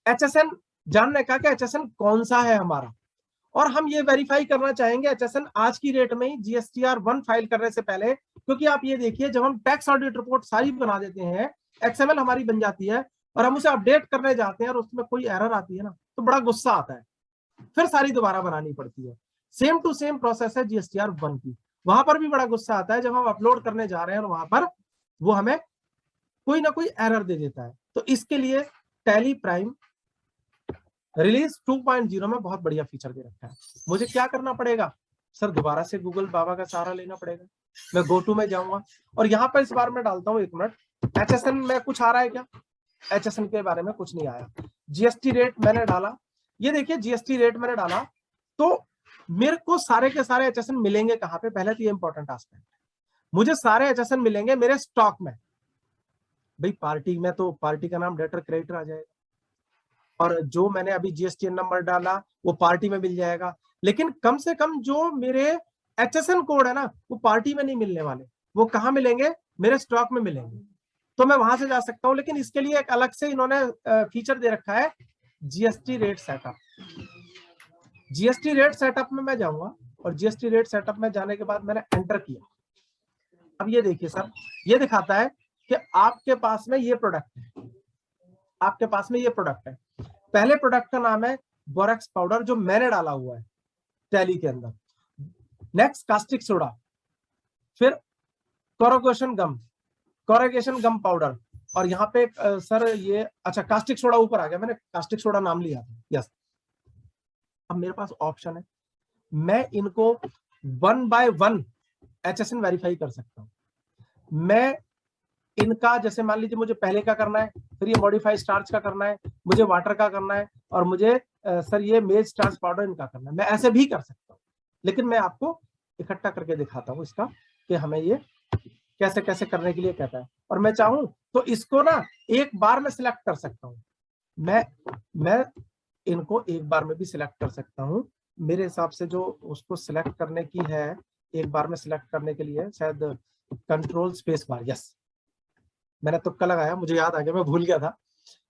एचएसएन जानने का कि एचएसएन कौन सा है हमारा, और हम ये वेरीफाई करना चाहेंगे एचएसएन आज की डेट में ही GSTR1 फाइल करने से पहले। क्योंकि आप ये देखिए जब हम टैक्स ऑडिट रिपोर्ट सारी बना देते हैं, एक्सएमएल हमारी बन जाती है और हम उसे अपडेट करने जाते हैं और उसमें कोई एरर आती है ना तो बड़ा गुस्सा आता है, फिर सारी दोबारा बनानी पड़ती है। सेम टू सेम प्रोसेस है GSTR1 की। वहां पर भी बड़ा गुस्सा आता है जब हम अपलोड करने जा रहे हैं और वहां पर वो हमें कोई ना कोई एरर दे देता है। तो इसके लिए टैली प्राइम रिलीज 2.0 में बहुत बढ़िया फीचर दे रखा है। मुझे क्या करना पड़ेगा सर? दोबारा से गूगल बाबा का सहारा लेना पड़ेगा। मैं गो टू में जाऊंगा और यहाँ पर इस बार मैं डालता हूँ, एक मिनट, एचएसएन में कुछ आ रहा है क्या? HSN के बारे में कुछ नहीं आया। जीएसटी रेट मैंने डाला, ये देखिए जीएसटी रेट मैंने डाला, तो मेरे को सारे के सारे HSN मिलेंगे कहाँ पे, पहले तो ये इंपॉर्टेंट एस्पेक्ट है, मुझे सारे HSN मिलेंगे मेरे स्टॉक में। भाई पार्टी में तो पार्टी का नाम डेटर क्रेडिटर आ जाएगा, और जो मैंने अभी जीएसटी नंबर डाला वो पार्टी में मिल जाएगा, लेकिन कम से कम जो मेरे HSN कोड है ना वो पार्टी में नहीं मिलने वाले, वो कहाँ मिलेंगे, मेरे स्टॉक में मिलेंगे। तो मैं वहां से जा सकता हूं, लेकिन इसके लिए एक अलग से इन्होंने फीचर दे रखा है, GST rate setup. GST rate setup में मैं जाऊंगा, और जीएसटी रेट सेटअप में जाने के बाद मैंने एंटर किया। अब ये देखिए सर, ये दिखाता है कि आपके पास में ये प्रोडक्ट है, आपके पास में ये प्रोडक्ट है। पहले प्रोडक्ट का नाम है बोरेक्स पाउडर, जो मैंने डाला हुआ है टैली के अंदर। नेक्स्ट कास्टिक सोडा, फिर कोरोगेशन गम पाउडर, और यहाँ पे सर ये अच्छा कास्टिक सोडा ऊपर आ गया, मैंने कास्टिक सोडा नाम लिया था, यस। अब मेरे पास ऑप्शन है, मैं इनको 1 बाय 1 HSN वेरीफाई कर सकता हूं। मैं इनका जैसे मान लीजिए मुझे पहले का करना है, फिर ये मॉडिफाइड स्टार्च का करना है, मुझे वाटर का करना है, और मुझे सर ये मेज स्टार्च पाउडर इनका करना है, मैं ऐसे भी कर सकता हूँ। लेकिन मैं आपको इकट्ठा करके दिखाता हूँ इसका कि हमें ये कैसे कैसे करने के लिए कहता है। और मैं चाहूं तो इसको ना एक बार में सिलेक्ट कर सकता हूँ, मैं इनको एक बार में भी सिलेक्ट कर सकता हूँ। मेरे हिसाब से जो उसको सिलेक्ट करने की है, एक बार में सिलेक्ट करने के लिए शायद कंट्रोल स्पेस बार, यस मैंने तुक्का लगाया, मुझे याद आ गया, मैं भूल गया था।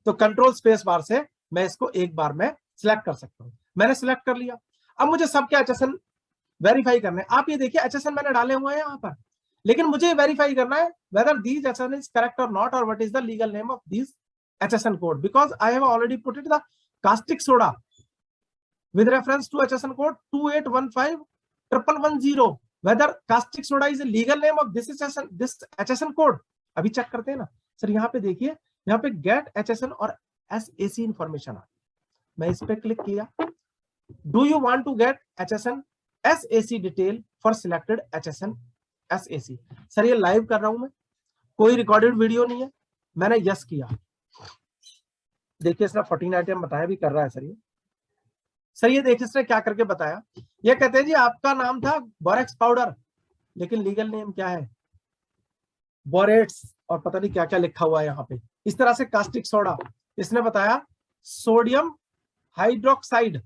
तो कंट्रोल स्पेस बार से मैं इसको एक बार में सिलेक्ट कर सकता हूँ। मैंने सिलेक्ट कर लिया, अब मुझे सबके HSN वेरीफाई करने हैं। आप ये देखिए HSN मैंने डाले हुए हैं यहाँ पर, लेकिन मुझे वेरीफाई करना है whether these HSN is correct or not, or what is the legal name of these HSN code, because I have already put it the caustic soda with reference to HSN code 2815110, whether caustic soda is a legal name of this HSN code। अभी check करते हैं ना sir, यहाँ पे देखिए, यहाँ पे get HSN और SAC इंफॉर्मेशन आ, मैं इस पे क्लिक किया। Do you want to get HSN SAC detail for selected HSN SAC। Sir ये लाइव कर रहा हूं मैं, कोई रिकॉर्डेड वीडियो नहीं है, मैंने यस किया। देखिए इसने 14 आइटम बताया भी कर रहा है सर ये देखिए इसने क्या करके बताया। ये कहते हैं जी आपका नाम था बोरेक्स पाउडर, लेकिन लीगल नेम क्या है, बोरेट्स, और पता नहीं क्या क्या लिखा हुआ है यहाँ पे। इस तरह से कास्टिक सोडा, इसने बताया सोडियम हाइड्रोक्साइड।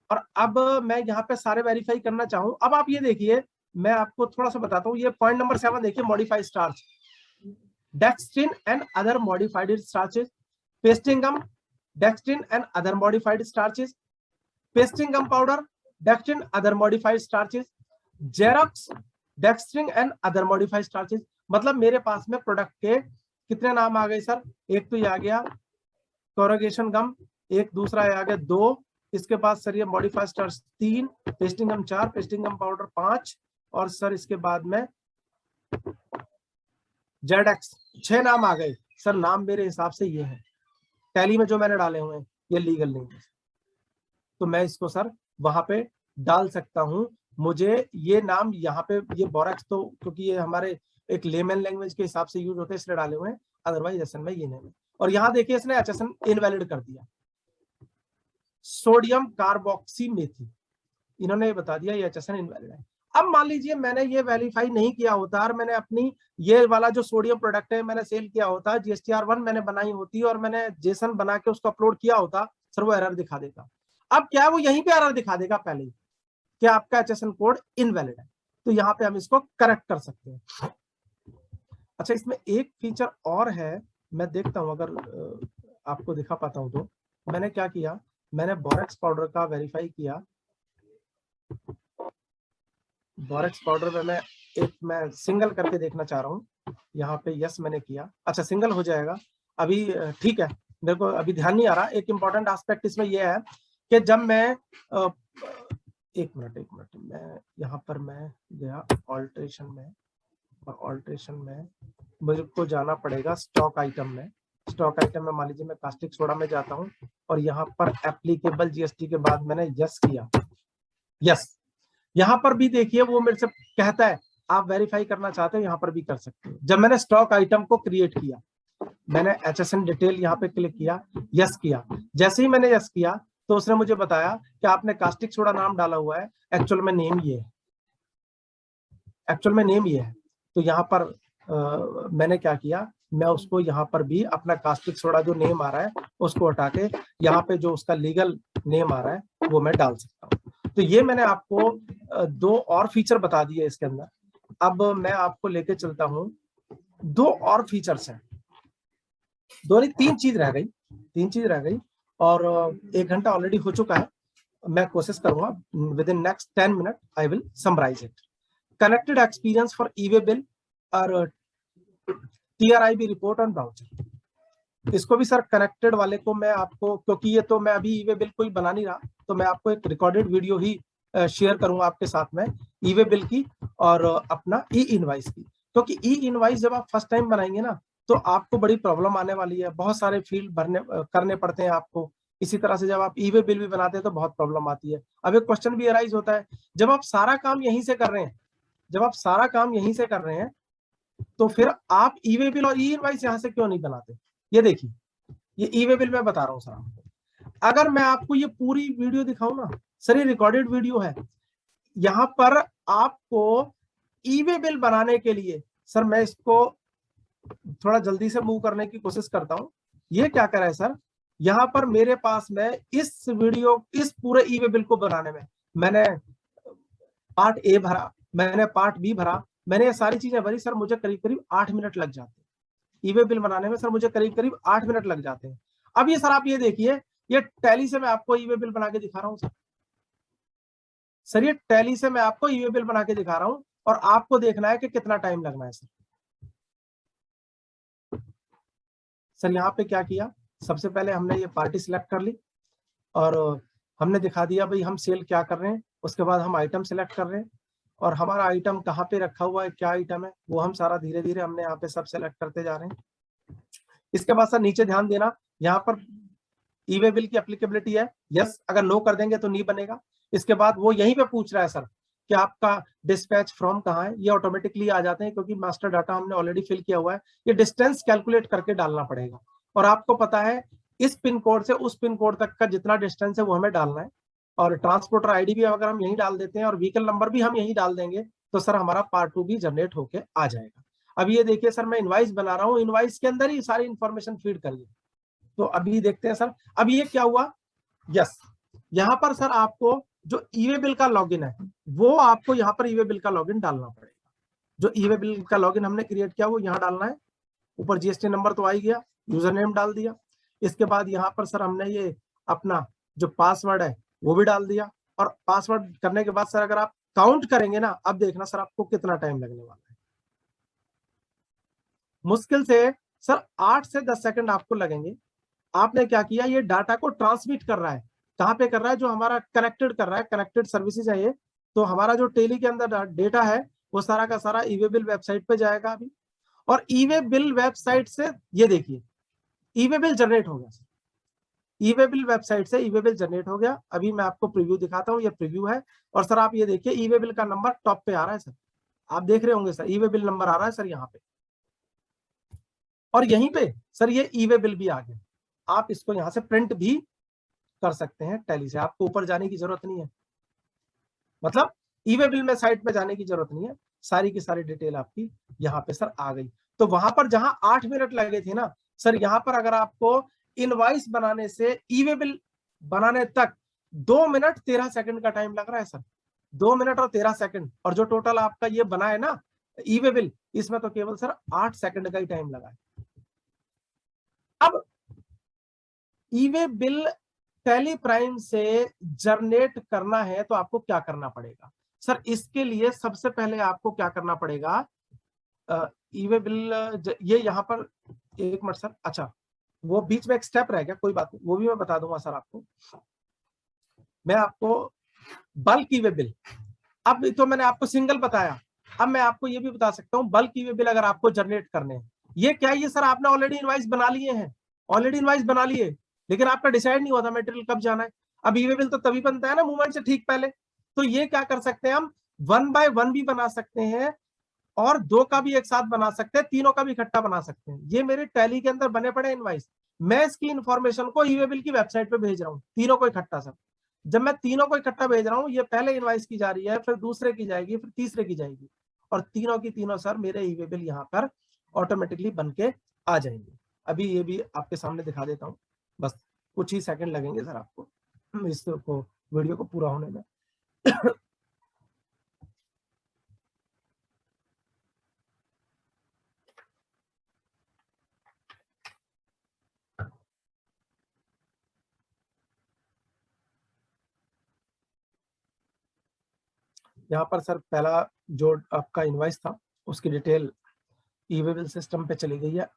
और अब मैं यहाँ पे सारे वेरीफाई करना चाहूं। अब आप ये देखिए, मैं आपको थोड़ा सा बताता हूँ, ये पॉइंट नंबर 7 देखिए, modified starch, dextrin and other modified starches, pasting gum, dextrin and other modified starches, pasting gum powder, dextrin other modified starches, xerox, dextrin and other modified starches. मतलब मेरे पास में प्रोडक्ट के कितने नाम आ गए सर, एक तो ये आ गया कोरोगेशन गम, एक दूसरा आ गया 2, इसके बाद सर ये मॉडिफाइड स्टार्च 3, पेस्टिंग गम 4, पेस्टिंग गम पाउडर 5, और सर इसके बाद में जेडेक्स 6 नाम आ गए सर। नाम मेरे हिसाब से ये है, टैली में जो मैंने डाले हुए हैं ये लीगल नहीं है, तो मैं इसको सर वहां पे डाल सकता हूं। मुझे ये नाम यहाँ पे ये बोरेक्स, तो क्योंकि ये हमारे एक लेमन लैंग्वेज के हिसाब से यूज होते हैं इसलिए डाले हुए हैं, अदरवाइज HSN में ये नहीं है। और यहाँ देखिए इसने HSN इनवैलिड कर दिया, सोडियम कार्बोक्सी मेथी, इन्होंने बता दिया ये HSN इनवैलिड है। अब मान लीजिए मैंने ये वेरीफाई नहीं किया होता और मैंने अपनी ये वाला जो सोडियम प्रोडक्ट है मैंने सेल किया होता, GSTR1 मैंने बनाई होती और मैंने जेसन बना के उसको अपलोड किया होता, सर वो एरर दिखा देगा। अब क्या वो यहीं पे एरर दिखा देगा पहले ही कि आपका HSN कोड इनवैलिड है, तो यहाँ पे हम इसको करेक्ट कर सकते हैं। अच्छा इसमें एक फीचर और है, मैं देखता हूं अगर आपको दिखा पाता हूं तो। मैंने क्या किया, मैंने बोरेक्स पाउडर का वेरीफाई किया, बोरेक्स पाउडर में मैं सिंगल करके देखना चाह रहा हूँ, यहाँ पे यस मैंने किया। अच्छा सिंगल हो जाएगा अभी, ठीक है, मेरे को अभी ध्यान नहीं आ रहा। एक इंपॉर्टेंट एस्पेक्ट इसमें यह है कि जब मैं एक मिनट मैं यहाँ पर मैं गया ऑल्ट्रेशन में, और ऑल्ट्रेशन में मुझे को जाना पड़ेगा स्टॉक आइटम में। स्टॉक आइटम में मान लीजिए मैं कास्टिक सोडा में जाता हूँ और यहाँ पर एप्लीकेबल GST के बाद मैंने यस किया, यस। यहाँ पर भी देखिए वो मेरे से कहता है आप वेरीफाई करना चाहते हो, यहाँ पर भी कर सकते हो। जब मैंने स्टॉक आइटम को क्रिएट किया, मैंने HSN डिटेल यहाँ पे क्लिक किया, यस किया। जैसे ही मैंने यस किया तो उसने मुझे बताया कि आपने कास्टिक सोडा नाम डाला हुआ है, एक्चुअल में नेम ये है, एक्चुअल में नेम ये है। तो यहाँ पर मैंने क्या किया, मैं उसको यहाँ पर भी अपना कास्टिक सोडा जो नेम आ रहा है उसको हटा के यहाँ पे जो उसका लीगल नेम आ रहा है वो मैं डाल सकता हूँ। तो ये मैंने आपको 2 और फीचर बता दिए इसके अंदर। अब मैं आपको लेके चलता हूँ, 2 और फीचर्स हैं, 2 नहीं 3 चीज रह गई, 3 चीज रह गई और 1 घंटा ऑलरेडी हो चुका है। मैं कोशिश करूंगा within next 10 minute I will summarise it. Connected experience for e way bill और TRIB रिपोर्ट ऑन ब्राउचर। इसको भी सर कनेक्टेड वाले को मैं आपको, क्योंकि ये तो मैं अभी ई-वे बिल कोई बना नहीं रहा, तो मैं आपको एक रिकॉर्डेड वीडियो ही शेयर करूंगा आपके साथ में ई-वे बिल की और अपना ई-इनवाइस की। क्योंकि ई-इनवाइस जब आप फर्स्ट टाइम बनाएंगे ना तो आपको बड़ी प्रॉब्लम आने वाली है, बहुत सारे फील्ड भरने करने पड़ते हैं आपको। इसी तरह से जब आप ई-वे बिल भी बनाते हैं तो बहुत प्रॉब्लम आती है। अब एक क्वेश्चन भी अराइज होता है, जब आप सारा काम यहीं से कर रहे हैं, जब आप सारा काम यहीं से कर रहे हैं तो फिर आप ई-वे बिल और ई-इनवाइस यहां से क्यों नहीं बनाते? ये देखिए, ये ई-वे बिल मैं बता रहा हूं सर आपको। अगर मैं आपको ये पूरी वीडियो दिखाऊं ना सर, ये रिकॉर्डेड वीडियो है, यहां पर आपको ई-वे बिल बनाने के लिए, सर मैं इसको थोड़ा जल्दी से मूव करने की कोशिश करता हूं। ये क्या कर रहा है सर, यहां पर मेरे पास में इस वीडियो, इस पूरे ई-वे बिल को बनाने में मैंने पार्ट ए भरा, मैंने पार्ट बी भरा, मैंने ये सारी चीजें भरी। सर मुझे करीब करीब 8 मिनट लग जाते हैं ई-वे बिल बनाने में, सर मुझे करीब करीब 8 मिनट लग जाते हैं। अब ये सर आप ये देखिए, ये टैली से मैं आपको ई-वे बिल बना के दिखा रहा हूं सर, ये टैली से मैं आपको ई-वे बिल बना के दिखा रहा हूं और आपको देखना है कि कितना टाइम लगना है सर। यहाँ पे क्या किया, सबसे पहले हमने ये पार्टी सिलेक्ट कर ली और हमने दिखा दिया भाई हम सेल क्या कर रहे हैं। उसके बाद हम आइटम सिलेक्ट कर रहे हैं और हमारा आइटम कहाँ पे रखा हुआ है, क्या आइटम है, वो हम सारा धीरे धीरे हमने यहाँ पे सब सेलेक्ट करते जा रहे हैं। इसके बाद सर नीचे ध्यान देना, यहाँ पर ई-वे बिल की एप्लीकेबिलिटी है, यस, अगर नो कर देंगे तो नहीं बनेगा। इसके बाद वो यहीं पे पूछ रहा है सर कि आपका डिस्पैच फ्रॉम कहाँ है, ये ऑटोमेटिकली आ जाते हैं क्योंकि मास्टर डाटा हमने ऑलरेडी फिल किया हुआ है। ये डिस्टेंस कैलकुलेट करके डालना पड़ेगा और आपको पता है इस पिन कोड से उस पिन कोड तक का जितना डिस्टेंस है वो हमें डालना है। और ट्रांसपोर्टर आईडी भी अगर हम यहीं डाल देते हैं और व्हीकल नंबर भी हम यहीं डाल देंगे तो सर हमारा पार्ट 2 भी जनरेट होके आ जाएगा। अब ये देखिए सर, मैं इनवाइस बना रहा हूँ, इनवाइस के अंदर ही सारी इंफॉर्मेशन फीड करिए। तो अभी देखते हैं सर, अब ये क्या हुआ, यस, यहाँ पर सर आपको जो ई-वे बिल का लॉगिन है वो आपको यहाँ पर ई-वे बिल का लॉगिन डालना पड़ेगा। जो ई-वे बिल का लॉगिन हमने क्रिएट किया वो यहाँ डालना है। ऊपर जीएसटी नंबर तो आ ही गया, यूजर नेम डाल दिया। इसके बाद यहाँ पर सर हमने ये अपना जो पासवर्ड है वो भी डाल दिया और पासवर्ड करने के बाद सर अगर आप काउंट करेंगे ना, अब देखना सर आपको कितना टाइम लगने वाला है। मुश्किल से सर 8 से 10 सेकंड आपको लगेंगे। आपने क्या किया, ये डाटा को ट्रांसमिट कर रहा है, कहां पे कर रहा है, जो हमारा कनेक्टेड कर रहा है, कनेक्टेड सर्विसेज है ये। तो हमारा जो टेली के अंदर डेटा है वो सारा का सारा ई-वे बिल वेबसाइट पे जाएगा अभी, और ई-वे बिल वेबसाइट से ये देखिए ई-वे बिल जनरेट हो गया। ई-वे बिल वेबसाइट से ई-वे बिल जनरेट हो गया। अभी मैं आपको प्रीव्यू दिखाता हूँ, ये प्रीव्यू है और सर आप ये देखिए ई-वे बिल का नंबर टॉप पे आ रहा है सर, आप देख रहे होंगे सर ई-वे बिल नंबर आ रहा है सर यहाँ पे, और यहीं पे सर ये ई-वे बिल भी आ गया। आप इसको यहाँ से प्रिंट भी कर सकते हैं टैली से, आपको ऊपर जाने की जरूरत नहीं है, मतलब ई-वे बिल में साइट पे जाने की जरूरत नहीं है, सारी की सारी डिटेल आपकी यहाँ पे सर आ गई। तो वहां पर जहां 8 मिनट लगे थे ना सर, यहाँ पर अगर आपको इनवाइस बनाने से ई-वे बिल बनाने तक 2 मिनट 13 सेकंड का टाइम लग रहा है सर, 2 मिनट और 13 सेकंड। और जो टोटल आपका ये बना है ना ई-वे बिल, इसमें तो केवल सर 8 सेकंड का ही टाइम लगा है। अब ई-वे बिल टैली प्राइम से जनरेट करना है तो आपको क्या करना पड़ेगा सर, इसके लिए सबसे पहले आपको क्या करना पड़ेगा, ई-वे बिल ये यहाँ पर एक मिनट सर, अच्छा वो बीच में एक स्टेप रह गया, कोई बात नहीं, वो भी मैं बता दूंगा सर आपको। मैं आपको बल्क ई-वे बिल, अब तो मैंने आपको सिंगल बताया, अब मैं आपको ये भी बता सकता हूँ बल्क ई-वे बिल अगर आपको जनरेट करने हैं। ये क्या है, ये सर आपने ऑलरेडी इनवाइस बना लिए हैं, ऑलरेडी इनवाइस बना लिए, लेकिन आपका डिसाइड नहीं हुआ था मटेरियल कब जाना है। अब ई-वे बिल तो तभी बनता है ना मूवमेंट से ठीक पहले। तो ये क्या कर सकते हैं हम, 1 by 1 भी बना सकते हैं और 2 का भी एक साथ बना सकते हैं, तीनों का भी इकट्ठा बना सकते हैं। ये मेरे टैली के अंदर बने पड़े इनवाइस, मैं इसकी इंफॉर्मेशन को ई वे बिल की वेबसाइट पे भेज रहा हूँ, तीनों को इकट्ठा सर। जब मैं तीनों को इकट्ठा भेज रहा हूँ, ये पहले इनवाइस की जा रही है, फिर दूसरे की जाएगी, फिर तीसरे की जाएगी, और तीनों की तीनों सर मेरे ई वे बिल यहाँ पर ऑटोमेटिकली बन के आ जाएंगे। अभी ये भी आपके सामने दिखा देता हूँ, बस कुछ ही सेकंड लगेंगे सर आपको इसको वीडियो को पूरा होने में। यहाँ पर सर पहला जो आपका इनवाइस था उसकी डिटेल ई वे बिल सिस्टम पे चली गई है।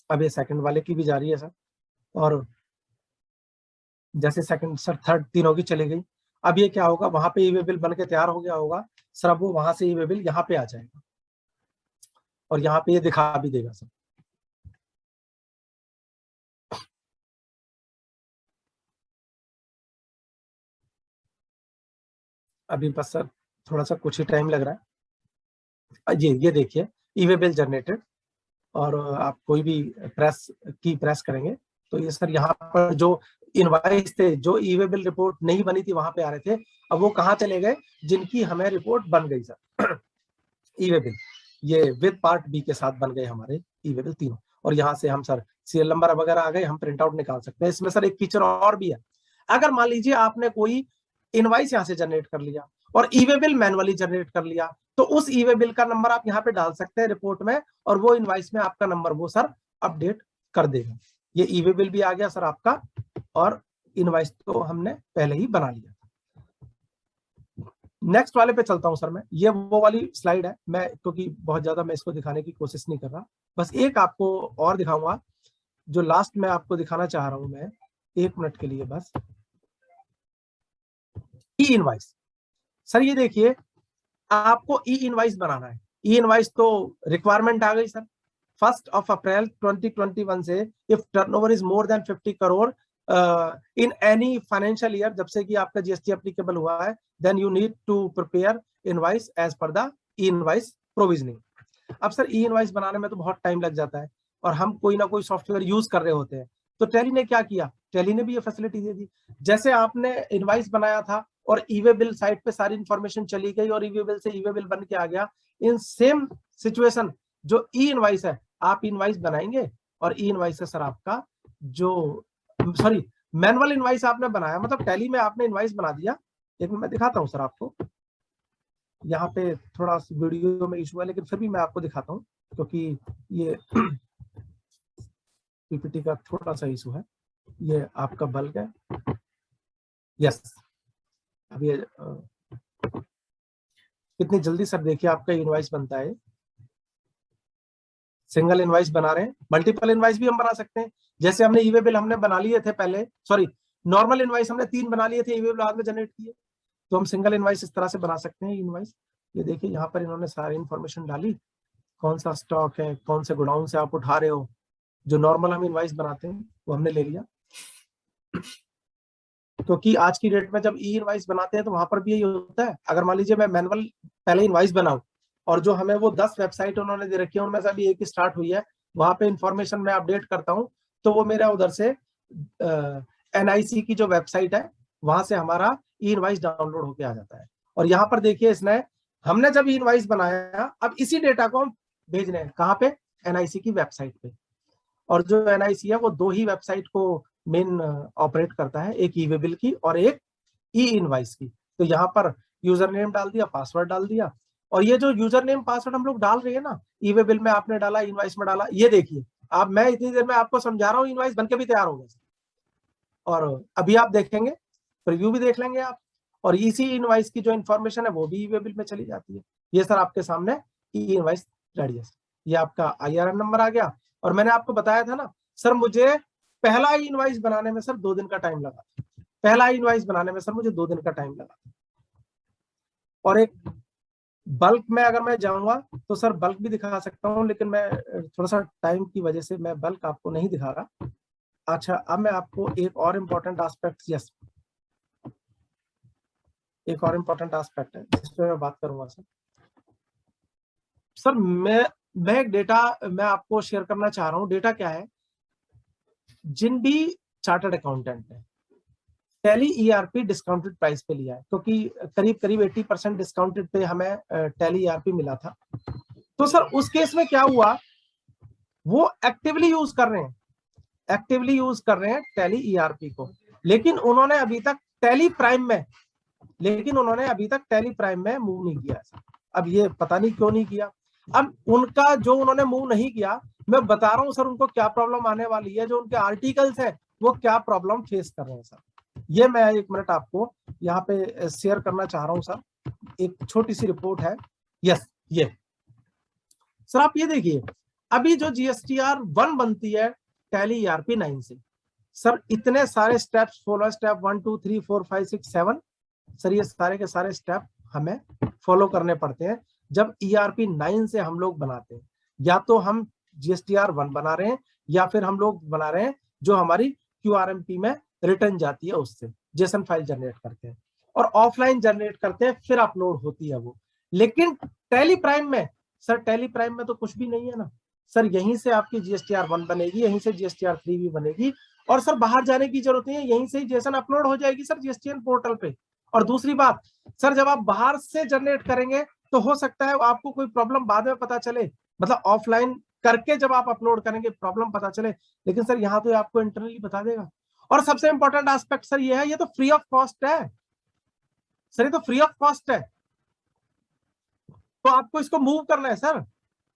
अब ये सेकंड वाले की भी जा रही है सर, और जैसे सेकंड सर थर्ड तीनों की चली गई। अब ये क्या होगा, वहां पे ई वे बिल बन के तैयार हो गया होगा सर, अब वो वहां से ई वे बिल यहाँ पे आ जाएगा और यहाँ पे ये दिखा भी देगा सर। अभी बस सर थोड़ा सा कुछ ही टाइम लग रहा है। ये देखिए ई वे बिल जनरेटेड, और आप कोई भी प्रेस करेंगे तो ये सर यहाँ पर जो इनवाइस थे, जो ई वे बिल रिपोर्ट नहीं बनी थी वहां पे आ रहे थे, अब वो कहाँ चले गए, जिनकी हमें रिपोर्ट बन गई सर ई वे बिल, ये विद पार्ट बी के साथ बन गए हमारे ई वे बिल तीनों। और यहाँ से हम सर सीरियल नंबर वगैरह आ गए, हम प्रिंट आउट निकाल सकते हैं। इसमें सर एक फीचर और भी है, अगर मान लीजिए आपने कोई इनवाइस यहाँ से जनरेट कर लिया और ई वे बिल मैनुअली जनरेट कर लिया, तो उस ई वे बिल का नंबर आप यहाँ पे डाल सकते हैं रिपोर्ट में, और वो इनवाइस में आपका नंबर वो सर अपडेट कर देगा। ये ई वे बिल भी आ गया सर आपका, और इनवाइस तो हमने पहले ही बना लिया। नेक्स्ट वाले पे चलता हूं सर मैं, ये वो वाली स्लाइड है, मैं क्योंकि बहुत ज्यादा मैं इसको दिखाने की कोशिश नहीं कर रहा, बस एक आपको और दिखाऊंगा जो लास्ट में आपको दिखाना चाह रहा हूं मैं, 1 मिनट के लिए बस। ई इनवाइस सर, ये देखिए आपको ई इनवाइस बनाना है। ई इनवाइस तो रिक्वायरमेंट आ गई सर 1 अप्रैल 2021 से, if turnover is more than 50 crore in any financial year, जब से कि आपका जीएसटी एप्लीकेबल हुआ है, then you need to prepare invoice as per the e invoice provisioning. अब सर ई इनवाइस बनाने में तो बहुत टाइम लग जाता है, और हम कोई ना कोई सॉफ्टवेयर यूज कर रहे होते हैं, तो टैली ने क्या किया, टैली ने भी ये फैसिलिटी दे दी। जैसे आपने इनवाइस बनाया था और ई वे बिल साइट पे सारी इंफॉर्मेशन चली गई और ई वे बिल से ई वे बिल बन के आ गया, इन सेम सिचुएशन जो ई इनवाइस है, आप इनवाइस बनाएंगे और ई इनवाइस से सर आपका जो सॉरी मैनुअल इनवाइस आपने बनाया, मतलब टैली में आपने इनवाइस बना दिया। एक मैं दिखाता हूं सर आपको, यहाँ पे थोड़ा वीडियो में इशू है, लेकिन फिर भी मैं आपको दिखाता हूँ क्योंकि ये पीपीटी का थोड़ा सा इशू है। ये आपका बल्क है, यस। अब ये कितनी जल्दी सर देखिए आपका इनवाइस बनता है। सिंगल इनवाइस बना रहे हैं, मल्टीपल इनवाइस भी हम बना सकते हैं। जैसे हमने ई वे बिल हमने बना लिए थे पहले, सॉरी नॉर्मल इनवाइस हमने 3 बना लिए थे, ई वे बिल बाद में जनरेट किए, तो हम सिंगल इनवाइस इस तरह से बना सकते हैं इनवाइस। ये देखिए यहाँ पर इन्होंने सारी इंफॉर्मेशन डाली, कौन सा स्टॉक है, कौन से गोडाउन से आप उठा रहे हो, जो नॉर्मल हम इनवाइस बनाते हैं वो हमने ले लिया। क्योंकि आज की डेट में जब ई इनवाइस बनाते हैं तो वहां पर भी यही होता है, अगर मान लीजिए मैं मैनुअल पहले इनवाइस बनाऊं और जो हमें वो 10 वेबसाइट उन्होंने दे रखी है उनमें से अभी एक ही स्टार्ट हुई है, वहां पे इंफॉर्मेशन मैं अपडेट करता हूं, तो वो मेरा उधर से एनआईसी की जो वेबसाइट है वहां से हमारा ई इनवाइस डाउनलोड होके आ जाता है। और यहाँ पर देखिए इसने, हमने जब ई इनवाइस बनाया, अब इसी डेटा को हम भेज रहे हैं कहाँ पे, एनआईसी की वेबसाइट पे। और जो एनआईसी है वो 2 ही वेबसाइट को मेन ऑपरेट करता है, एक ई वे बिल की और एक ई इनवाइस की। तो यहाँ पर यूजर नेम डाल दिया, पासवर्ड डाल दिया, और ये जो यूजर नेम पासवर्ड हम लोग डाल रहे हैं ना, ई वे बिल में आपने डाला, इनवाइस में डाला, ये देखिए आप, मैं इतनी देर में आपको समझा रहा हूँ, इनवाइस बनके भी तैयार हो गया। और अभी आप देखेंगे, प्रीव्यू भी देख लेंगे आप, और इसी इनवाइस की जो इन्फॉर्मेशन है वो भी ई वे बिल में चली जाती है। ये सर आपके सामने ई इनवाइस रेडी है। ये आपका IRN नंबर आ गया, और मैंने आपको बताया था ना सर, मुझे पहला इनवाइस बनाने में सर 2 दिन का टाइम लगा, पहला इनवाइस बनाने में सर मुझे 2 दिन का टाइम लगा। और एक बल्क में अगर मैं जाऊंगा तो सर बल्क भी दिखा सकता हूं, लेकिन मैं थोड़ा सा टाइम की वजह से मैं बल्क आपको नहीं दिखा रहा। अच्छा, अब मैं आपको एक और इम्पोर्टेंट एस्पेक्ट, यस, एक और इम्पोर्टेंट एस्पेक्ट है जिस पे मैं बात करूंगा सर। सर मैं एक डेटा मैं आपको शेयर करना चाह रहा हूँ। डेटा क्या है, जिन भी चार्टर्ड अकाउंटेंट ने टैली ईआरपी डिस्काउंटेड प्राइस पे लिया है, क्योंकि करीब करीब 80% डिस्काउंटेड पे हमें टैली ईआरपी मिला था, तो सर उस केस में क्या हुआ, वो एक्टिवली यूज कर रहे हैं टैली ईआरपी को, लेकिन उन्होंने अभी तक टैली प्राइम में मूव नहीं किया सर। अब ये पता नहीं क्यों नहीं किया। अब उनका जो उन्होंने मूव नहीं किया, मैं बता रहा हूं सर उनको क्या प्रॉब्लम आने वाली है, जो उनके आर्टिकल्स है वो क्या प्रॉब्लम फेस कर रहे हैं सर। ये मैं 1 मिनट आपको यहाँ पे शेयर करना चाह रहा हूं सर। एक छोटी सी रिपोर्ट है। यस, ये सर आप ये देखिए, अभी जो जीएसटीआर 1 बनती है टैली ईआरपी 9 से, सर इतने सारे स्टेप्स फॉलो, स्टेप 1 2 3 4 5 6 7, सर ये सारे के सारे स्टेप हमें फॉलो करने पड़ते हैं जब ईआरपी 9 से हम लोग बनाते हैं। या तो हम जीएसटीआर 1 बना रहे हैं, या फिर हम लोग बना रहे हैं जो हमारी क्यूआरएमपी में रिटर्न जाती है, उससे जेसन फाइल जनरेट करते हैं और ऑफलाइन जनरेट करते हैं, फिर अपलोड होती है वो। लेकिन टैली प्राइम में सर, टैली प्राइम में तो कुछ भी नहीं है ना सर। यहीं से आपकी जीएसटीआर 1 बनेगी, यहीं से जीएसटीआर 3 भी बनेगी, और सर बाहर जाने की जरूरत नहीं है, यहीं से ही जेसन अपलोड हो जाएगी सर जीएसटीएन पोर्टल पे। और दूसरी बात सर, जब आप बाहर से जनरेट करेंगे तो हो सकता है आपको कोई प्रॉब्लम बाद में पता चले, मतलब ऑफलाइन करके जब आप अपलोड करेंगे प्रॉब्लम पता चले, लेकिन सर यहाँ तो आपको इंटरनली बता देगा। और सबसे इंपॉर्टेंट एस्पेक्ट सर ये है, ये तो फ्री ऑफ कॉस्ट है सर, ये तो फ्री ऑफ कॉस्ट है, तो आपको इसको मूव करना है सर।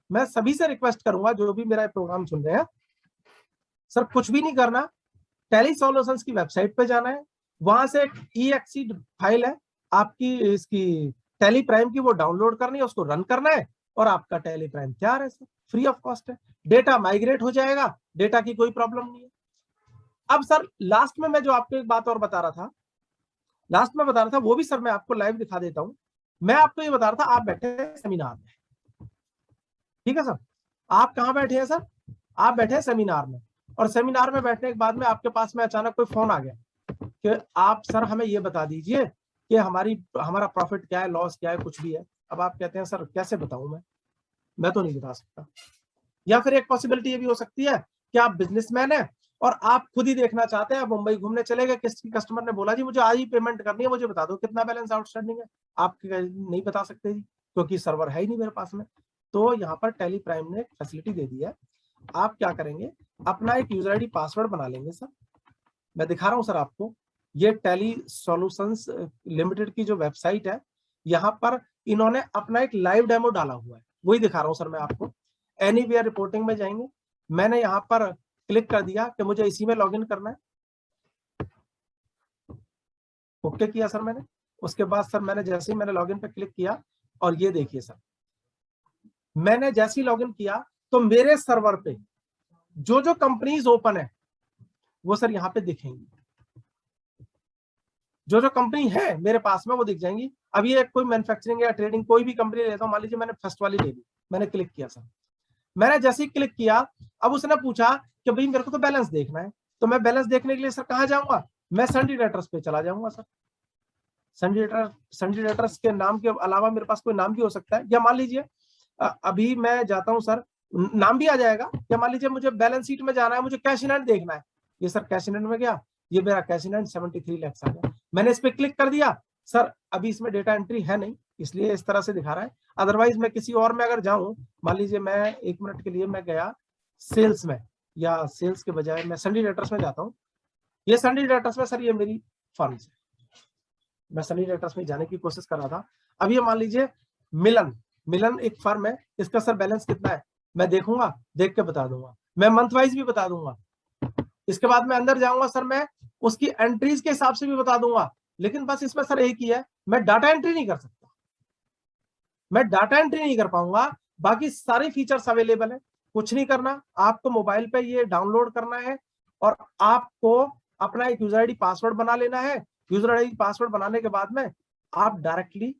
मैं सभी से रिक्वेस्ट करूंगा जो भी मेरा प्रोग्राम सुन रहे हैं सर, कुछ भी नहीं करना, टैली सॉल्यूशंस की वेबसाइट पे जाना है, वहां से एक EXE फाइल है आपकी इसकी टैली प्राइम की, वो डाउनलोड करनी है, उसको रन करना है, और आपका टैली प्राइम तैयार है सर, फ्री ऑफ कॉस्ट है। डेटा माइग्रेट हो जाएगा, डेटा की कोई प्रॉब्लम नहीं है। अब सर लास्ट में मैं जो आपको एक बात और बता रहा था, वो भी सर मैं आपको लाइव दिखा देता हूं। मैं आपको ये बता रहा था, आप बैठे हैं सेमिनार में, ठीक है सर, आप कहाँ बैठे हैं सर, आप बैठे हैं सेमिनार में, और सेमिनार में बैठने के बाद में आपके पास में अचानक कोई फोन आ गया कि आप सर हमें ये बता दीजिए कि हमारा प्रॉफिट क्या है, लॉस क्या है, कुछ भी है। अब आप कहते हैं सर कैसे बताऊं मैं तो नहीं बता सकता। या फिर एक पॉसिबिलिटी ये भी हो सकती है कि आप बिजनेसमैन हैं और आप खुद ही देखना चाहते हैं, आप मुंबई घूमने चले गए, किसी कस्टमर ने बोला जी मुझे आज ही पेमेंट करनी है, मुझे बता दो कितना बैलेंस आउटस्टैंडिंग है। आप नहीं बता सकते जी, क्योंकि सर्वर है ही नहीं मेरे पास में। तो यहाँ पर टैली प्राइम ने फैसिलिटी दे दी है। आप क्या करेंगे, अपना एक यूजर आईडी पासवर्ड बना लेंगे सर। मैं दिखा रहा हूँ सर आपको, ये टैली सॉल्यूशंस लिमिटेड की जो वेबसाइट है, यहाँ पर इन्होंने अपना एक लाइव डेमो डाला हुआ है, वही दिखा रहा हूँ सर मैं आपको। एनीवेयर रिपोर्टिंग में जाएंगे, मैंने यहाँ पर क्लिक कर दिया कि मुझे इसी में लॉगिन करना है, ओके किया सर मैंने। उसके बाद सर मैंने जैसे ही मैंने लॉगिन पे क्लिक किया, और ये देखिए सर, मैंने जैसे ही लॉगिन किया तो मेरे सर्वर पे जो जो कंपनीज ओपन है वो सर यहाँ पे दिखेंगी, जो जो कंपनी है मेरे पास में वो दिख जाएंगी। अब ये कोई मैन्युफैक्चरिंग या ट्रेडिंग कोई भी कंपनी लेता हूं, मान लीजिए मैंने फर्स्ट वाली ले ली, मैंने क्लिक किया सर। मैंने जैसे ही क्लिक किया, अब उसने पूछा कि भाई मेरे को तो बैलेंस देखना है, तो मैं बैलेंस देखने के लिए सर कहाँ जाऊंगा, मैं सन्डी डेटर्स पे चला जाऊंगा सर। सन्डी डेटर्स के नाम के अलावा मेरे पास कोई नाम भी हो सकता है, या मान लीजिए अभी मैं जाता हूं सर, नाम भी आ जाएगा, या मान लीजिए मुझे बैलेंस शीट में जाना है, मुझे कैश इन हैंड देखना है, ये सर कैश इन हैंड में गया, ये मेरा कैश इन हैंड 73 लाख आ गया, मैंने इस पे क्लिक कर दिया सर। अभी इसमें डेटा एंट्री है नहीं, इसलिए इस तरह से दिखा रहा है। अदरवाइज मैं किसी और में अगर जाऊं, मान लीजिए मैं 1 मिनट के लिए मैं गया सेल्स में, या सेल्स के बजाय मैं सन्डी डेटर्स में जाता हूं, ये सन्डी डेटर्स में सर ये मेरी फर्म है, मैं सन्डी डेटर्स में जाने की कोशिश कर रहा था। अब ये मान लीजिए मिलन एक फर्म है, इसका सर बैलेंस कितना है मैं देखूंगा, देख के बता दूंगा, मैं मंथ वाइज भी बता दूंगा। इसके बाद मैं अंदर जाऊंगा सर, मैं उसकी एंट्रीज के हिसाब से भी बता दूंगा, लेकिन बस इसमें सर एक ही है, मैं डाटा एंट्री नहीं कर सकता, मैं डाटा एंट्री नहीं कर पाऊंगा। बाकी सारे फीचर्स अवेलेबल है, कुछ नहीं करना, आपको मोबाइल पे ये डाउनलोड करना है, और आपको अपना एक यूजर आईडी पासवर्ड बना लेना है। यूजर आईडी पासवर्ड बनाने के बाद में आप डायरेक्टली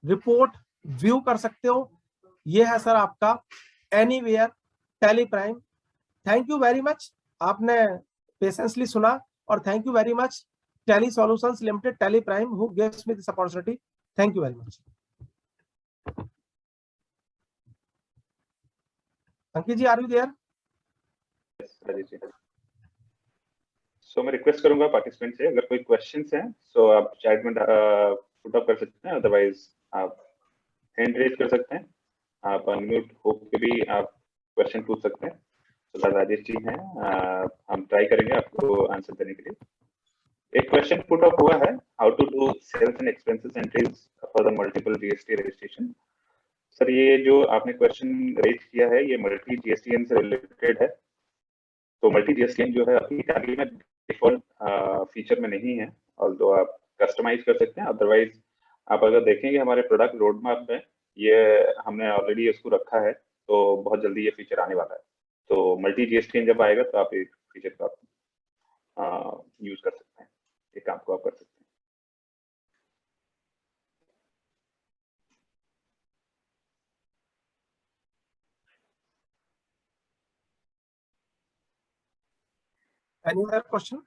रिपोर्ट व्यू कर सकते हो। ये है सर आपका anywhere Tally Prime. Thank you very much, आपने पेशेंसली सुना, और thank you very much Tally Solutions Limited, Tally Prime, who gives me this opportunity. Thank you very much. Ankit ji, are you there? Rajesh ji, so मैं request करूंगा participant से, अगर कोई questions हैं सो आप चैट में पुट अप कर सकते हैं, अदरवाइज आप हैंड रेज कर सकते हैं, आप अनम्यूट होकर भी आप क्वेश्चन पूछ सकते हैं। तो राजेश जी हैं, हम ट्राई करेंगे आपको आंसर देने के लिए। एक क्वेश्चन पुट अप हुआ है, how to do sales and expenses entries for the multiple GST registration. Sir ये जो आपने क्वेश्चन रेज किया है ये मल्टी जीएसटीएन से रिलेटेड है। तो मल्टी जीएसटीएन जो है अभी टैली में डिफॉल्ट फीचर में नहीं है, और तो आप कस्टमाइज कर सकते हैं। अदरवाइज आप अगर देखेंगे हमारे प्रोडक्ट रोड मैप में ये हमने ऑलरेडी इसको रखा है, तो बहुत जल्दी ये फीचर आने वाला है। तो मल्टी जीएसटीएन जब आएगा तो आप इस फीचर को आप यूज कर सकते हैं, ये काम को आप कर सकते हैं। Any other question?